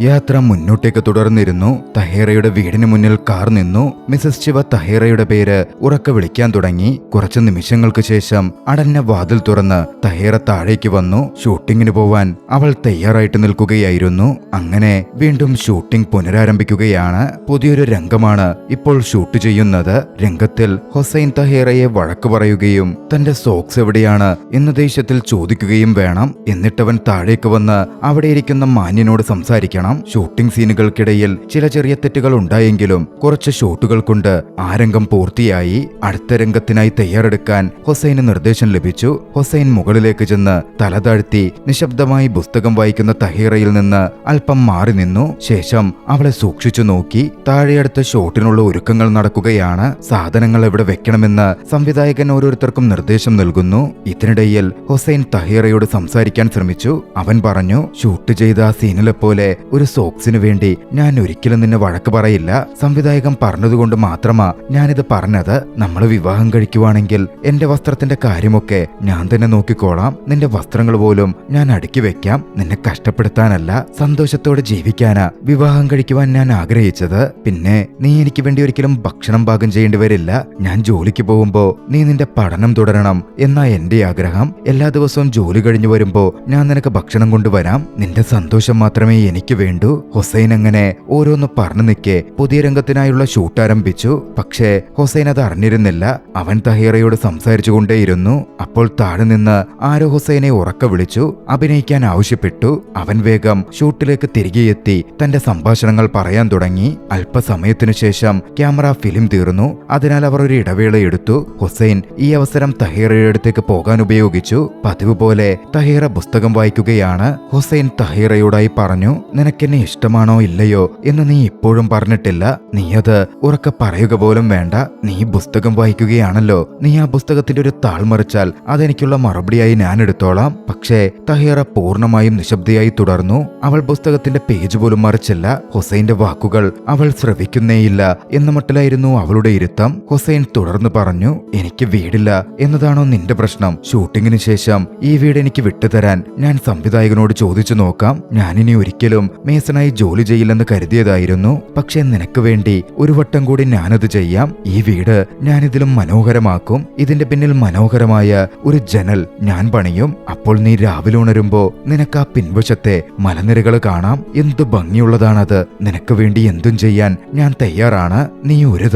S1: യാത്ര മുന്നോട്ടേക്ക് തുടർന്നിരുന്നു. തഹീറയുടെ വീടിന് മുന്നിൽ കാർ നിന്നു. മിസസ് ശിവ തഹീറയുടെ പേര് ഉറക്കെ വിളിക്കാൻ തുടങ്ങി. കുറച്ചു നിമിഷങ്ങൾക്ക് ശേഷം അടഞ്ഞ വാതിൽ തുറന്ന് തഹീറ താഴേക്ക് വന്നു. ഷൂട്ടിങ്ങിന് പോവാൻ അവൾ തയ്യാറായിട്ട് നിൽക്കുകയായിരുന്നു. അങ്ങനെ വീണ്ടും ഷൂട്ടിംഗ് പുനരാരംഭിക്കുകയാണ്. പുതിയൊരു രംഗമാണ് ഇപ്പോൾ ഷൂട്ട് ചെയ്യുന്നത്. രംഗത്തിൽ ഹുസൈൻ തഹീറയെ വഴക്ക് പറയുകയും തന്റെ സോക്സ് എവിടെയാണ് എന്ന് ദേഷ്യത്തിൽ ചോദിക്കുകയും വേണം. എന്നിട്ടവൻ താഴേക്ക് വന്ന് അവിടെയിരിക്കുന്ന മാന്യനോട് സംസാരിക്കണം. ഷൂട്ടിംഗ് സീനുകൾക്കിടയിൽ ചില ചെറിയ തെറ്റുകൾ ഉണ്ടായെങ്കിലും കുറച്ച് ഷോട്ടുകൾ കൊണ്ട് ആ രംഗം പൂർത്തിയായി. അടുത്ത രംഗത്തിനായി തയ്യാറെടുക്കാൻ ഹുസൈന് നിർദ്ദേശം ലഭിച്ചു. ഹുസൈൻ മുകളിലേക്ക് ചെന്ന് തല താഴ്ത്തി നിശബ്ദമായി പുസ്തകം വായിക്കുന്ന തഹീറയിൽ നിന്ന് അല്പം മാറി നിന്നു. ശേഷം അവളെ സൂക്ഷിച്ചു നോക്കി. താഴെയടുത്ത ഷോട്ടിനുള്ള ഒരുക്കങ്ങൾ നടക്കുകയാണ്. സാധനങ്ങൾ എവിടെ വെക്കണമെന്ന് സംവിധായകൻ ഓരോരുത്തർക്കും നിർദ്ദേശം നൽകുന്നു. ഇതിനിടയിൽ ഹുസൈൻ തഹീറയോട് സംസാരിക്കാൻ ശ്രമിച്ചു. അവൻ പറഞ്ഞു, ഷൂട്ട് ചെയ്ത ആ സീനിലെ പോലെ ഒരു സോക്സിനു വേണ്ടി ഞാൻ ഒരിക്കലും നിന്നെ വഴക്ക് പറയില്ല. സംവിധായകൻ പറഞ്ഞതുകൊണ്ട് മാത്രമാ ഞാനിത് പറഞ്ഞത്. നമ്മൾ വിവാഹം കഴിക്കുവാണെങ്കിൽ എന്റെ വസ്ത്രത്തിന്റെ കാര്യമൊക്കെ ഞാൻ തന്നെ നോക്കിക്കോളാം. നിന്റെ വസ്ത്രങ്ങൾ പോലും ഞാൻ അടുക്കി വെക്കാം. നിന്നെ കഷ്ടപ്പെടുത്താനല്ല, സന്തോഷത്തോടെ ജീവിക്കാനാ വിവാഹം കഴിക്കുവാൻ ഞാൻ ആഗ്രഹിച്ചത്. പിന്നെ നീ എനിക്ക് വേണ്ടി ഒരിക്കലും ഭക്ഷണം പാകം ചെയ്യേണ്ടി വരില്ല. ഞാൻ ജോലിക്ക് പോകുമ്പോ നീ നിന്റെ പഠനം തുടരണം എന്നാ എന്റെ ആഗ്രഹം. എല്ലാ ദിവസവും ജോലി കഴിഞ്ഞു വരുമ്പോ ഞാൻ നിനക്ക് ഭക്ഷണം കൊണ്ടുവരാം. നിന്റെ സന്തോഷം മാത്രമേ എനിക്ക് വേണ്ടു. ഹുസൈൻ അങ്ങനെ ഓരോന്ന് പറഞ്ഞു നിൽക്കെ പുതിയ രംഗത്തിനായുള്ള ഷൂട്ട് ആരംഭിച്ചു. പക്ഷേ ഹുസൈൻ അത് അറിഞ്ഞിരുന്നില്ല. അവൻ തഹീറയോട് സംസാരിച്ചു കൊണ്ടേയിരുന്നു. അപ്പോൾ താഴെ നിന്ന് ആരോ ഹുസൈനെ ഉറക്കെ വിളിച്ചു അഭിനയിക്കാൻ ആവശ്യപ്പെട്ടു. അവൻ വേഗം ഷൂട്ടിലേക്ക് തിരികെ എത്തി തന്റെ സംഭാഷണങ്ങൾ പറയാൻ തുടങ്ങി. അല്പസമയത്തിനു ശേഷം ക്യാമറ ഫിലിം തീർന്നു. അതിനാൽ അവർ ഒരു ഇടവേള എടുത്തു. ഹുസൈൻ ഈ അവസരം തഹീറയുടെ അടുത്തേക്ക് പോകാൻ ഉപയോഗിച്ചു. പതിവ് പോലെ തഹീറ പുസ്തകം വായിക്കുകയാണ്. ഹുസൈൻ തഹീറയോടായി പറഞ്ഞു, നിനക്കെന്നെ ഇഷ്ടമാണോ ഇല്ലയോ എന്ന് നീ ഇപ്പോഴും പറഞ്ഞിട്ടില്ല. നീ അത് ഉറക്കെ പറയുക പോലും വേണ്ട. നീ പുസ്തകം വായിക്കുകയാണല്ലോ. നീ ആ പുസ്തകത്തിന്റെ ഒരു താൾ മറിച്ചാൽ അതെനിക്കുള്ള മറുപടിയായി ഞാൻ എടുത്തോളാം. പക്ഷേ തഹീറ പൂർണ്ണമായും നിശബ്ദയായി തുടർന്നു. അവൾ പുസ്തകത്തിന്റെ പേജ് പോലും മറിച്ചില്ല. ഹുസൈന്റെ വാക്കുകൾ അവൾ ശ്രവിക്കുന്നേയില്ല എന്ന മട്ടിലായിരുന്നു അവളുടെ ഇരുത്തം. ഹുസൈൻ തുടർന്നു പറഞ്ഞു, എനിക്ക് വീടില്ല എന്നതാണോ നിന്റെ പ്രശ്നം? ഷൂട്ടിങ്ങിന് ശേഷം ഈ വീട് എനിക്ക് വിട്ടുതരാൻ ഞാൻ സംവിധായകനോട് ചോദിച്ചു നോക്കാം. ഞാനിനി ഒരിക്കലും മേസനായി ജോലി ചെയ്യില്ലെന്ന് കരുതിയതായിരുന്നു. പക്ഷെ നിനക്ക് വേണ്ടി ഒരു വട്ടം കൂടി ഞാനത് ചെയ്യാം. ഈ വീട് ഞാനിതിലും മനോഹരമാക്കും. ഇതിന്റെ പിന്നിൽ മനോഹരമായ ഒരു ജനൽ ഞാൻ പണിയും. അപ്പോൾ നീ രാവിലെ ഉണരുമ്പോ നിനക്ക് ആ പിൻവശത്തെ മലനിരകൾ കാണാം. എന്തു ഭംഗിയുള്ളതാണത്. നിനക്ക് വേണ്ടി എന്തും ചെയ്യാൻ ഞാൻ തയ്യാറാണ്. നീ ഒരു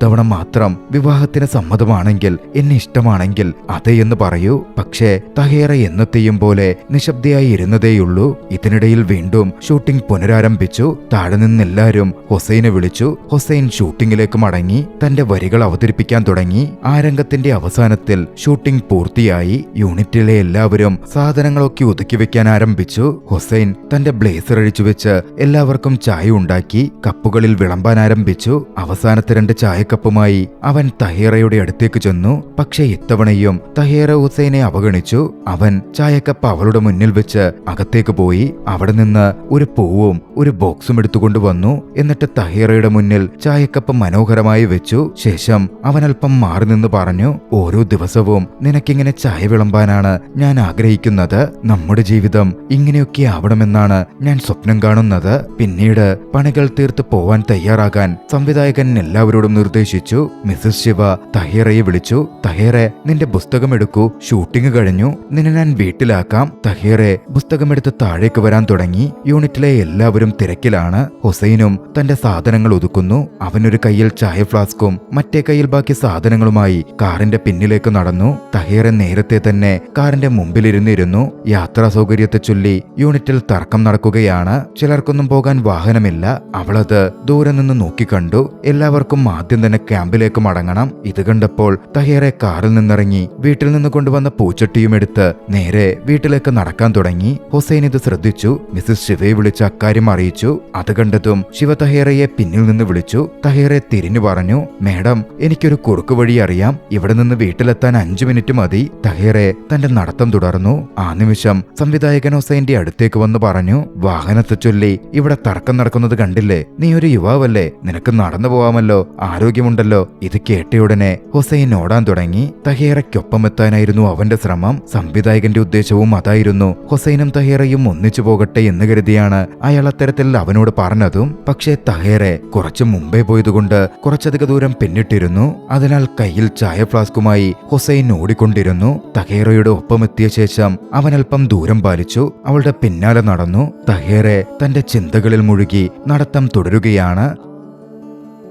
S1: തവണ മാത്രം വിവാഹത്തിന് സമ്മതമാണെങ്കിൽ, എന്നെ ഇഷ്ടമാണെങ്കിൽ അതെ എന്ന് പറയൂ. പക്ഷേ തഹീറ എന്നത്തെയും പോലെ നിശബ്ദയായി ഇരുന്നതേയുള്ളൂ. ഇതിനിടയിൽ വീണ്ടും ഷൂട്ടിംഗ് പുനരാരംഭിച്ചു. താഴെ നിന്നെല്ലാരും ഹുസൈനെ വിളിച്ചു. ഹുസൈൻ ഷൂട്ടിങ്ങിലേക്ക് മടങ്ങി തന്റെ വരികൾ അവതരിപ്പിക്കാൻ തുടങ്ങി. ആ രംഗത്തിന്റെ അവസാനത്തിൽ ഷൂട്ടിംഗ് പൂർത്തിയായി. യൂണിറ്റിലെ എല്ലാവരും സാധനങ്ങളൊക്കെ ഒതുക്കി വെക്കാൻ ആരംഭിച്ചു. ഹുസൈൻ തന്റെ ബ്ലേസർ അഴിച്ചുവെച്ച് എല്ലാവർക്കും ചായ ഉണ്ടാക്കി കപ്പുകളിൽ വിളമ്പാൻ ആരംഭിച്ചു. അവസാനത്തെ 2 ചായക്കപ്പുമായി അവൻ തഹീറയുടെ അടുത്തേക്ക് ചെന്നു. പക്ഷേ ഇത്തവണയും തഹീറ ഹുസൈനെ അവഗണിച്ചു. അവൻ ചായക്കപ്പ് അവളുടെ മുന്നിൽ വെച്ച് അകത്തേക്ക് പോയി. അവിടെ നിന്ന് ഒരു പൂവും ഒരു ബോക്സും എടുത്തുകൊണ്ട് വന്നു. എന്നിട്ട് തഹീറയുടെ മുന്നിൽ ചായക്കപ്പ് മനോഹരമായി വെച്ചു. ശേഷം അവൻ അല്പം മാറി നിന്ന് പറഞ്ഞു, ഓരോ ദിവസവും നിനക്കിങ്ങനെ ചായ വിളമ്പാനാണ് ഞാൻ ആഗ്രഹിക്കുന്നത്. നമ്മുടെ ജീവിതം ഇങ്ങനെയൊക്കെ ആവണമെന്നാണ് ഞാൻ സ്വപ്നം കാണുന്നത്. പിന്നീട് പണികൾ തീർത്ത് പോവാൻ തയ്യാറാകാൻ സംവിധായകൻ എല്ലാവരോടും നിർദ്ദേശിച്ചു. മിസസ് ശിവ തഹീറയെ വിളിച്ചു. തഹീറെ, നിന്റെ പുസ്തകം എടുക്കൂ, ഷൂട്ടിംഗ് കഴിഞ്ഞു, നിന്നെ ഞാൻ വീട്ടിലാക്കാം. തഹീറെ പുസ്തകമെടുത്ത് താഴേക്ക് വരാൻ തുടങ്ങി. യൂണിറ്റിലെ എല്ലാവരും തിരക്കിലാണ്. ഹുസൈനും തന്റെ സാധനങ്ങൾ ഒതുക്കുന്നു. അവനൊരു കയ്യിൽ ചായ ഫ്ലാസ്കും മറ്റേ കയ്യിൽ ബാക്കി സാധനങ്ങളുമായി കാറിന്റെ പിന്നിലേക്ക് നടന്നു. തഹീറെ നേരത്തെ തന്നെ കാറിന്റെ മുമ്പിലിരുന്നിരുന്നു. യാത്രാ സൗകര്യത്തെ ചൊല്ലി യൂണിറ്റിൽ തർക്കം നടക്കുകയാണ്. ചിലർക്കൊന്നും പോകാൻ വാഹനമില്ല. അവളത് ദൂരെ നിന്ന് നോക്കിക്കണ്ടു. എല്ലാവർക്കും ആദ്യം തന്നെ ക്യാമ്പിലേക്ക് മടങ്ങണം. ഇത് കണ്ടപ്പോൾ തഹീറെ കാറിൽ നിന്നിറങ്ങി വീട്ടിൽ നിന്ന് കൊണ്ടുവന്ന പൂച്ചട്ടിയും എടുത്ത് നേരെ വീട്ടിലേക്ക് നടക്കാൻ തുടങ്ങി. ഹുസൈൻ ഇത് ശ്രദ്ധിച്ചു. മിസസ് ശിവയെ വിളിച്ച് അക്കാര്യം അറിയിച്ചു. അത് കണ്ടതും ശിവ തഹീറയെ പിന്നിൽ നിന്ന് വിളിച്ചു. തഹീറെ തിരിഞ്ഞു പറഞ്ഞു, മേഡം, എനിക്കൊരു കുറുക്ക് വഴി അറിയാം. ഇവിടെ നിന്ന് വീട്ടിലെത്താൻ 5 മിനിറ്റ് മതി. തഹീറെ തന്റെ നടത്തം തുടർന്നു. ആ നിമിഷം സംവിധായകൻ ഹുസൈന്റെ അടുത്തേക്ക് വന്ന് പറഞ്ഞു, വാഹനത്തെ ചൊല്ലി ഇവിടെ തർക്കം നടക്കുന്നത് കണ്ടില്ലേ? നീ ഒരു യുവാവല്ലേ, നിനക്ക് നടന്നു പോവാമല്ലോ, ആരോഗ്യമുണ്ടല്ലോ. ഇത് കേട്ടയുടനെ ഹുസൈൻ ഓടാൻ തുടങ്ങി. തഹീറയ്ക്കൊപ്പം എത്താനായിരുന്നു അവന്റെ ശ്രമം. സംവിധായകന്റെ ഉദ്ദേശവും അതായിരുന്നു. ഹുസൈനും തഹീറയും ഒന്നിച്ചു പോകട്ടെ എന്ന് കരുതിയാണ് അയാൾ അത്തരത്തിൽ അവനോട് പറഞ്ഞതും. പക്ഷേ തഹീറെ കുറച്ചു മുമ്പേ പോയതുകൊണ്ട് കുറച്ചധിക ദൂരം പിന്നിട്ടിരുന്നു. അതിനാൽ കയ്യിൽ ചായ ഫ്ലാസ്കുമായി ഹുസൈൻ ഓടിക്കൊണ്ടിരുന്നു. തഹീറയുടെ ഒപ്പമെത്തിയ ശേഷം അവൻ അല്പം ദൂരം പാലിച്ചു. അവളുടെ പിന്നാലെ നടന്നു. തഹീറെ തന്റെ ചിന്തകളിൽ മുഴുകി നടത്തം തുടരുകയാണ്.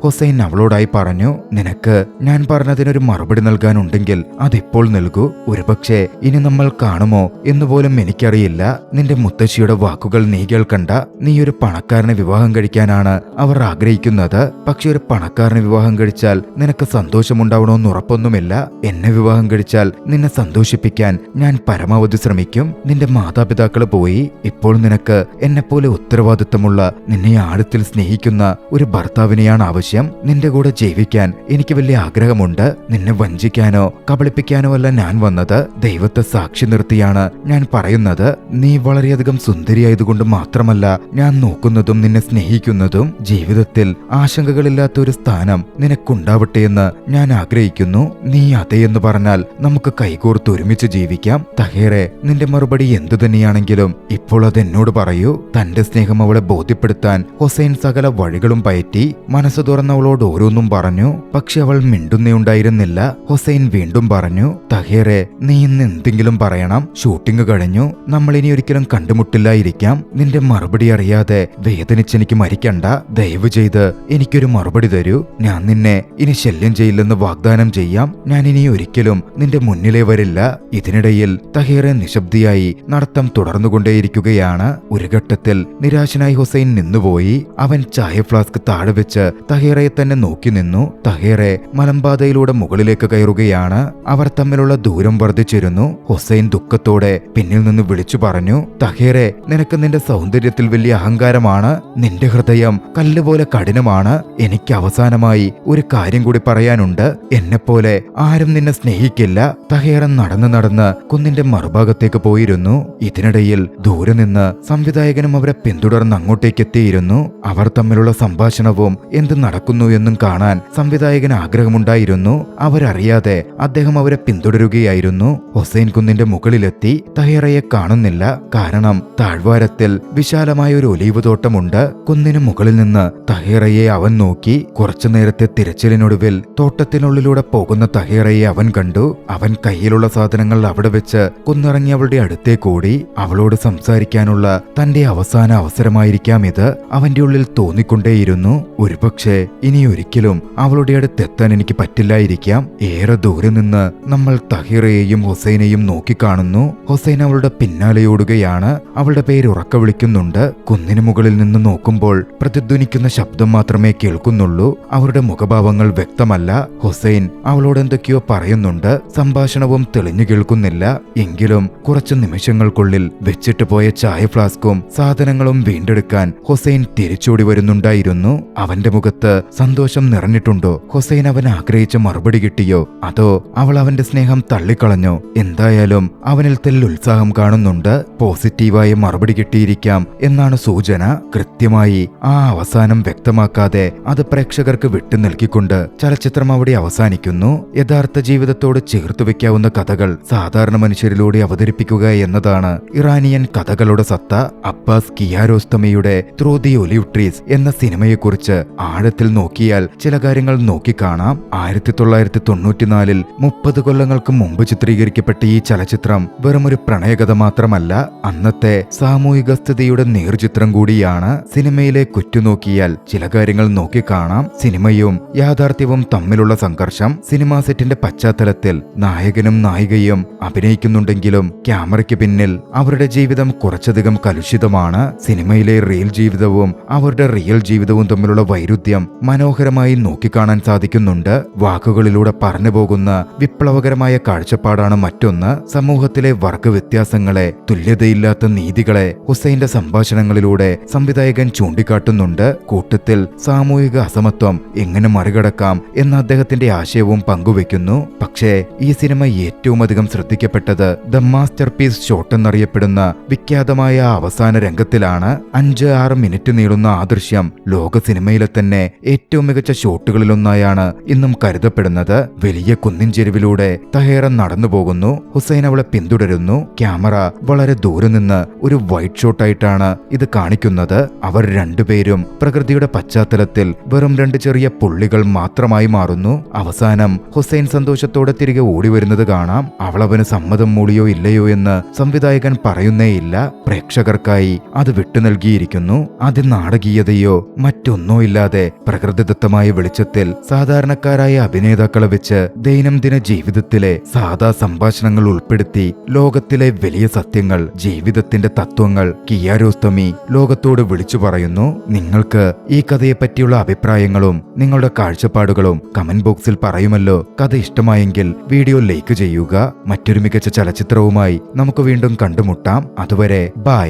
S1: ഹുസൈൻ അവളോടായി പറഞ്ഞു, നിനക്ക് ഞാൻ പറഞ്ഞതിനൊരു മറുപടി നൽകാനുണ്ടെങ്കിൽ അതിപ്പോൾ നൽകൂ. ഒരുപക്ഷെ ഇനി നമ്മൾ കാണുമോ എന്നുപോലും എനിക്കറിയില്ല. നിന്റെ മുത്തശ്ശിയുടെ വാക്കുകൾ നീ കേൾക്കണ്ട. നീ ഒരു പണക്കാരനെ വിവാഹം കഴിക്കാനാണ് അവർ ആഗ്രഹിക്കുന്നത്. പക്ഷെ ഒരു പണക്കാരനെ വിവാഹം കഴിച്ചാൽ നിനക്ക് സന്തോഷമുണ്ടാവണമെന്ന് ഉറപ്പൊന്നുമില്ല. എന്നെ വിവാഹം കഴിച്ചാൽ നിന്നെ സന്തോഷിപ്പിക്കാൻ ഞാൻ പരമാവധി ശ്രമിക്കും. നിന്റെ മാതാപിതാക്കള് പോയി. ഇപ്പോൾ നിനക്ക് എന്നെപ്പോലെ ഉത്തരവാദിത്തമുള്ള, നിന്നെ ആഴത്തിൽ സ്നേഹിക്കുന്ന ഒരു ഭർത്താവിനെയാണ് ആവശ്യം. നിന്റെ കൂടെ ജീവിക്കാൻ എനിക്ക് വലിയ ആഗ്രഹമുണ്ട്. നിന്നെ വഞ്ചിക്കാനോ കബളിപ്പിക്കാനോ അല്ല ഞാൻ വന്നത്. ദൈവത്തെ സാക്ഷി നിർത്തിയാണ് ഞാൻ പറയുന്നത്. നീ വളരെയധികം സുന്ദരിയായതുകൊണ്ട് മാത്രമല്ല ഞാൻ നോക്കുന്നതും നിന്നെ സ്നേഹിക്കുന്നതും. ജീവിതത്തിൽ ആശങ്കകളില്ലാത്ത ഒരു സ്ഥാനം നിനക്കുണ്ടാവട്ടെ എന്ന് ഞാൻ ആഗ്രഹിക്കുന്നു. നീ അതേയെന്ന് പറഞ്ഞാൽ നമുക്ക് കൈകോർത്ത് ഒരുമിച്ച് ജീവിക്കാം. തഹീറെ, നിന്റെ മറുപടി എന്തു തന്നെയാണെങ്കിലും ഇപ്പോൾ അതെന്നോട് പറയൂ. തന്റെ സ്നേഹം അവളെ ബോധ്യപ്പെടുത്താൻ ഹുസൈൻ സകല വഴികളും പയറ്റി. മനസ്സ് അവളോട് ഓരോന്നും പറഞ്ഞു. പക്ഷെ അവൾ മിണ്ടുന്നേയുണ്ടായിരുന്നില്ല. ഹുസൈൻ വീണ്ടും പറഞ്ഞു, തഹീറെ, നീ ഇന്ന് എന്തെങ്കിലും പറയണം. ഷൂട്ടിംഗ് കഴിഞ്ഞു, നമ്മൾ ഇനി ഒരിക്കലും കണ്ടുമുട്ടില്ലായിരിക്കാം. നിന്റെ മറുപടി അറിയാതെ വേദനിച്ചെനിക്ക് മരിക്കണ്ട. ദയവ് ചെയ്ത് എനിക്കൊരു മറുപടി തരൂ. ഞാൻ നിന്നെ ഇനി ശല്യം ചെയ്യില്ലെന്ന് വാഗ്ദാനം ചെയ്യാം. ഞാൻ ഇനി ഒരിക്കലും നിന്റെ മുന്നിലേ വരില്ല. ഇതിനിടയിൽ തഹീറെ നിശബ്ദയായി നടത്തം തുടർന്നുകൊണ്ടേയിരിക്കുകയാണ്. ഒരു ഘട്ടത്തിൽ നിരാശനായി ഹുസൈൻ നിന്നുപോയി. അവൻ ചായ ഫ്ലാസ്ക് താഴെ വെച്ച് തഹീറയെ തന്നെ നോക്കി നിന്നു. തഹീറെ മലമ്പാതയിലൂടെ മുകളിലേക്ക് കയറുകയാണ്. അവർ തമ്മിലുള്ള ദൂരം വർദ്ധിച്ചിരുന്നു. ഹുസൈൻ ദുഃഖത്തോടെ പിന്നിൽ നിന്ന് വിളിച്ചു പറഞ്ഞു, തഹീറെ, നിനക്ക് നിന്റെ സൗന്ദര്യത്തിൽ വലിയ അഹങ്കാരമാണ്. നിന്റെ ഹൃദയം കല്ലുപോലെ കഠിനമാണ്. എനിക്ക് അവസാനമായി ഒരു കാര്യം കൂടി പറയാനുണ്ട്. എന്നെപ്പോലെ ആരും നിന്നെ സ്നേഹിക്കില്ല. തഹീറ നടന്ന് കുന്നിന്റെ മറുഭാഗത്തേക്ക് പോയിരുന്നു. ഇതിനിടയിൽ ദൂരെ നിന്ന് സംവിധായകനും അവരെ പിന്തുടർന്ന് അങ്ങോട്ടേക്ക് എത്തിയിരുന്നു. അവർ തമ്മിലുള്ള സംഭാഷണവും എന്ത് നടക്കുന്നു എന്നും കാണാൻ സംവിധായകന് ആഗ്രഹമുണ്ടായിരുന്നു. അവരറിയാതെ അദ്ദേഹം അവരെ പിന്തുടരുകയായിരുന്നു. ഹുസൈൻ കുന്നിന്റെ മുകളിലെത്തി. തഹീറയെ കാണുന്നില്ല. കാരണം താഴ്വാരത്തിൽ വിശാലമായ ഒരു ഒലീവ് തോട്ടമുണ്ട്. കുന്നിന് മുകളിൽ നിന്ന് തഹീറയെ അവൻ നോക്കി. കുറച്ചു നേരത്തെ തിരച്ചിലിനൊടുവിൽ തോട്ടത്തിനുള്ളിലൂടെ പോകുന്ന തഹീറയെ അവൻ കണ്ടു. അവൻ കയ്യിലുള്ള സാധനങ്ങൾ അവിടെ വെച്ച് കുന്നിറങ്ങി അവളുടെ അടുത്തേക്കൂടി. അവളോട് സംസാരിക്കാനുള്ള തന്റെ അവസാന അവസരമായിരിക്കാം ഇത്. അവന്റെ ഉള്ളിൽ തോന്നിക്കൊണ്ടേയിരുന്നു. ഒരുപക്ഷെ ഇനി ഒരിക്കലും അവളുടെ അടുത്തെത്താൻ എനിക്ക് പറ്റില്ലായിരിക്കാം. ഏറെ ദൂരെ നിന്ന് നമ്മൾ തഹീറയെയും ഹുസൈനെയും നോക്കിക്കാണുന്നു. ഹുസൈൻ അവളുടെ പിന്നാലെയോടുകയാണ്. അവളുടെ പേര് ഉറക്ക വിളിക്കുന്നുണ്ട്. കുന്നിന് മുകളിൽ നിന്ന് നോക്കുമ്പോൾ പ്രതിധ്വനിക്കുന്ന ശബ്ദം മാത്രമേ കേൾക്കുന്നുള്ളൂ. അവരുടെ മുഖഭാവങ്ങൾ വ്യക്തമല്ല. ഹുസൈൻ അവളോട് എന്തൊക്കെയോ പറയുന്നുണ്ട്. സംഭാഷണവും തെളിഞ്ഞു കേൾക്കുന്നില്ല. എങ്കിലും കുറച്ചു നിമിഷങ്ങൾക്കുള്ളിൽ വെച്ചിട്ട് പോയ ചായ ഫ്ലാസ്കും സാധനങ്ങളും വീണ്ടെടുക്കാൻ ഹുസൈൻ തിരിച്ചോടി വരുന്നുണ്ടായിരുന്നു. അവന്റെ മുഖത്ത് സന്തോഷം നിറഞ്ഞിട്ടുണ്ടോ? ഹുസൈൻ അവൻ ആഗ്രഹിച്ച മറുപടി കിട്ടിയോ? അതോ അവൾ അവന്റെ സ്നേഹം തള്ളിക്കളഞ്ഞോ? എന്തായാലും അവനിൽ ഉത്സാഹം കാണുന്നുണ്ട്. പോസിറ്റീവായ മറുപടി കിട്ടിയിരിക്കാം എന്നാണ് സൂചന. കൃത്യമായി ആ അവസാനം വ്യക്തമാക്കാതെ അത് പ്രേക്ഷകർക്ക് വിട്ടു നൽകിക്കൊണ്ട് ചലച്ചിത്രം അവിടെ അവസാനിക്കുന്നു. യഥാർത്ഥ ജീവിതത്തോട് ചേർത്തു വെക്കാവുന്ന കഥകൾ സാധാരണ മനുഷ്യരിലൂടെ അവതരിപ്പിക്കുക എന്നതാണ് ഇറാനിയൻ കഥകളുടെ സത്ത. അബ്ബാസ് കിയാരോസ്തമിയുടെ ത്രൂ ദി ഒലിവ് ട്രീസ് എന്ന സിനിമയെക്കുറിച്ച് ആഴത്തിൽ നോക്കിയാൽ ചില കാര്യങ്ങൾ നോക്കിക്കാണാം. 1994 30 കൊല്ലങ്ങൾക്ക് മുമ്പ് ചിത്രീകരിക്കപ്പെട്ട ഈ ചലച്ചിത്രം വെറുമൊരു പ്രണയകഥ മാത്രമല്ല, അന്നത്തെ സാമൂഹിക സ്ഥിതിയുടെ നേർചിത്രം കൂടിയാണ്. സിനിമയിലെ കുറ്റുനോക്കിയാൽ ചില കാര്യങ്ങൾ നോക്കിക്കാണാം. സിനിമയും യാഥാർത്ഥ്യവും തമ്മിലുള്ള സംഘർഷം. സിനിമാ സെറ്റിന്റെ പശ്ചാത്തലത്തിൽ നായകനും നായികയും അഭിനയിക്കുന്നുണ്ടെങ്കിലും ക്യാമറയ്ക്ക് പിന്നിൽ അവരുടെ ജീവിതം കുറച്ചധികം കലുഷിതമാണ്. സിനിമയിലെ റിയൽ ജീവിതവും അവരുടെ റിയൽ ജീവിതവും തമ്മിലുള്ള വൈരുദ്ധ്യം മനോഹരമായി നോക്കിക്കാണാൻ സാധിക്കുന്നുണ്ട്. വാക്കുകളിലൂടെ പറഞ്ഞു പോകുന്ന വിപ്ലവകരമായ കാഴ്ചപ്പാടാണ് മറ്റൊന്ന്. സമൂഹത്തിലെ വർഗ വ്യത്യാസങ്ങളെ, തുല്യതയില്ലാത്ത നീതികളെ ഹുസൈന്റെ സംഭാഷണങ്ങളിലൂടെ സംവിധായകൻ ചൂണ്ടിക്കാട്ടുന്നുണ്ട്. കൂട്ടത്തിൽ സാമൂഹിക അസമത്വം എങ്ങനെ മറികടക്കാം എന്ന അദ്ദേഹത്തിന്റെ ആശയവും പങ്കുവെക്കുന്നു. പക്ഷേ ഈ സിനിമ ഏറ്റവും അധികം ശ്രദ്ധിക്കപ്പെട്ടത് ദ മാസ്റ്റർ പീസ് ഷോട്ട് എന്നറിയപ്പെടുന്ന വിഖ്യാതമായ അവസാന രംഗത്തിലാണ്. 5-6 മിനിറ്റ് നീളുന്ന ആ ദൃശ്യം ലോക സിനിമയിലെ തന്നെ ഏറ്റവും മികച്ച ഷോട്ടുകളിലൊന്നായാണ് ഇന്നും കരുതപ്പെടുന്നത്. വലിയ കുന്നിൻ ചെരുവിലൂടെ തഹേറ നടന്നു പോകുന്നു. ഹുസൈൻ അവളെ പിന്തുടരുന്നു. ക്യാമറ വളരെ ദൂരെ നിന്ന് ഒരു വൈറ്റ് ഷോട്ടായിട്ടാണ് ഇത് കാണിക്കുന്നത്. അവർ രണ്ടുപേരും പ്രകൃതിയുടെ പശ്ചാത്തലത്തിൽ വെറും 2 ചെറിയ പുള്ളികൾ മാത്രമായി മാറുന്നു. അവസാനം ഹുസൈൻ സന്തോഷത്തോടെ തിരികെ ഓടി വരുന്നത് കാണാം. അവൾ അവന് സമ്മതം മൂളിയോ ഇല്ലയോ എന്ന് സംവിധായകൻ പറയുന്നേയില്ല. പ്രേക്ഷകർക്കായി അത് വിട്ടു നൽകിയിരിക്കുന്നു. അത് നാടകീയതയോ മറ്റൊന്നോ ഇല്ലാതെ പ്രകൃതിദത്തമായ വെളിച്ചത്തിൽ സാധാരണക്കാരായ അഭിനേതാക്കളെ വെച്ച് ദൈനംദിന ജീവിതത്തിലെ സാധാ സംഭാഷണങ്ങൾ ഉൾപ്പെടുത്തി ലോകത്തിലെ വലിയ സത്യങ്ങൾ, ജീവിതത്തിന്റെ തത്വങ്ങൾ കിയാരോസ്തമി ലോകത്തോട് വിളിച്ചു പറയുന്നു. നിങ്ങൾക്ക് ഈ കഥയെ പറ്റിയുള്ള അഭിപ്രായങ്ങളും നിങ്ങളുടെ കാഴ്ചപ്പാടുകളും കമന്റ് ബോക്സിൽ പറയുമല്ലോ. കഥ ഇഷ്ടമായെങ്കിൽ വീഡിയോ ലൈക്ക് ചെയ്യുക. മറ്റൊരു മികച്ച ചലച്ചിത്രവുമായി നമുക്ക് വീണ്ടും കണ്ടുമുട്ടാം. അതുവരെ ബൈ.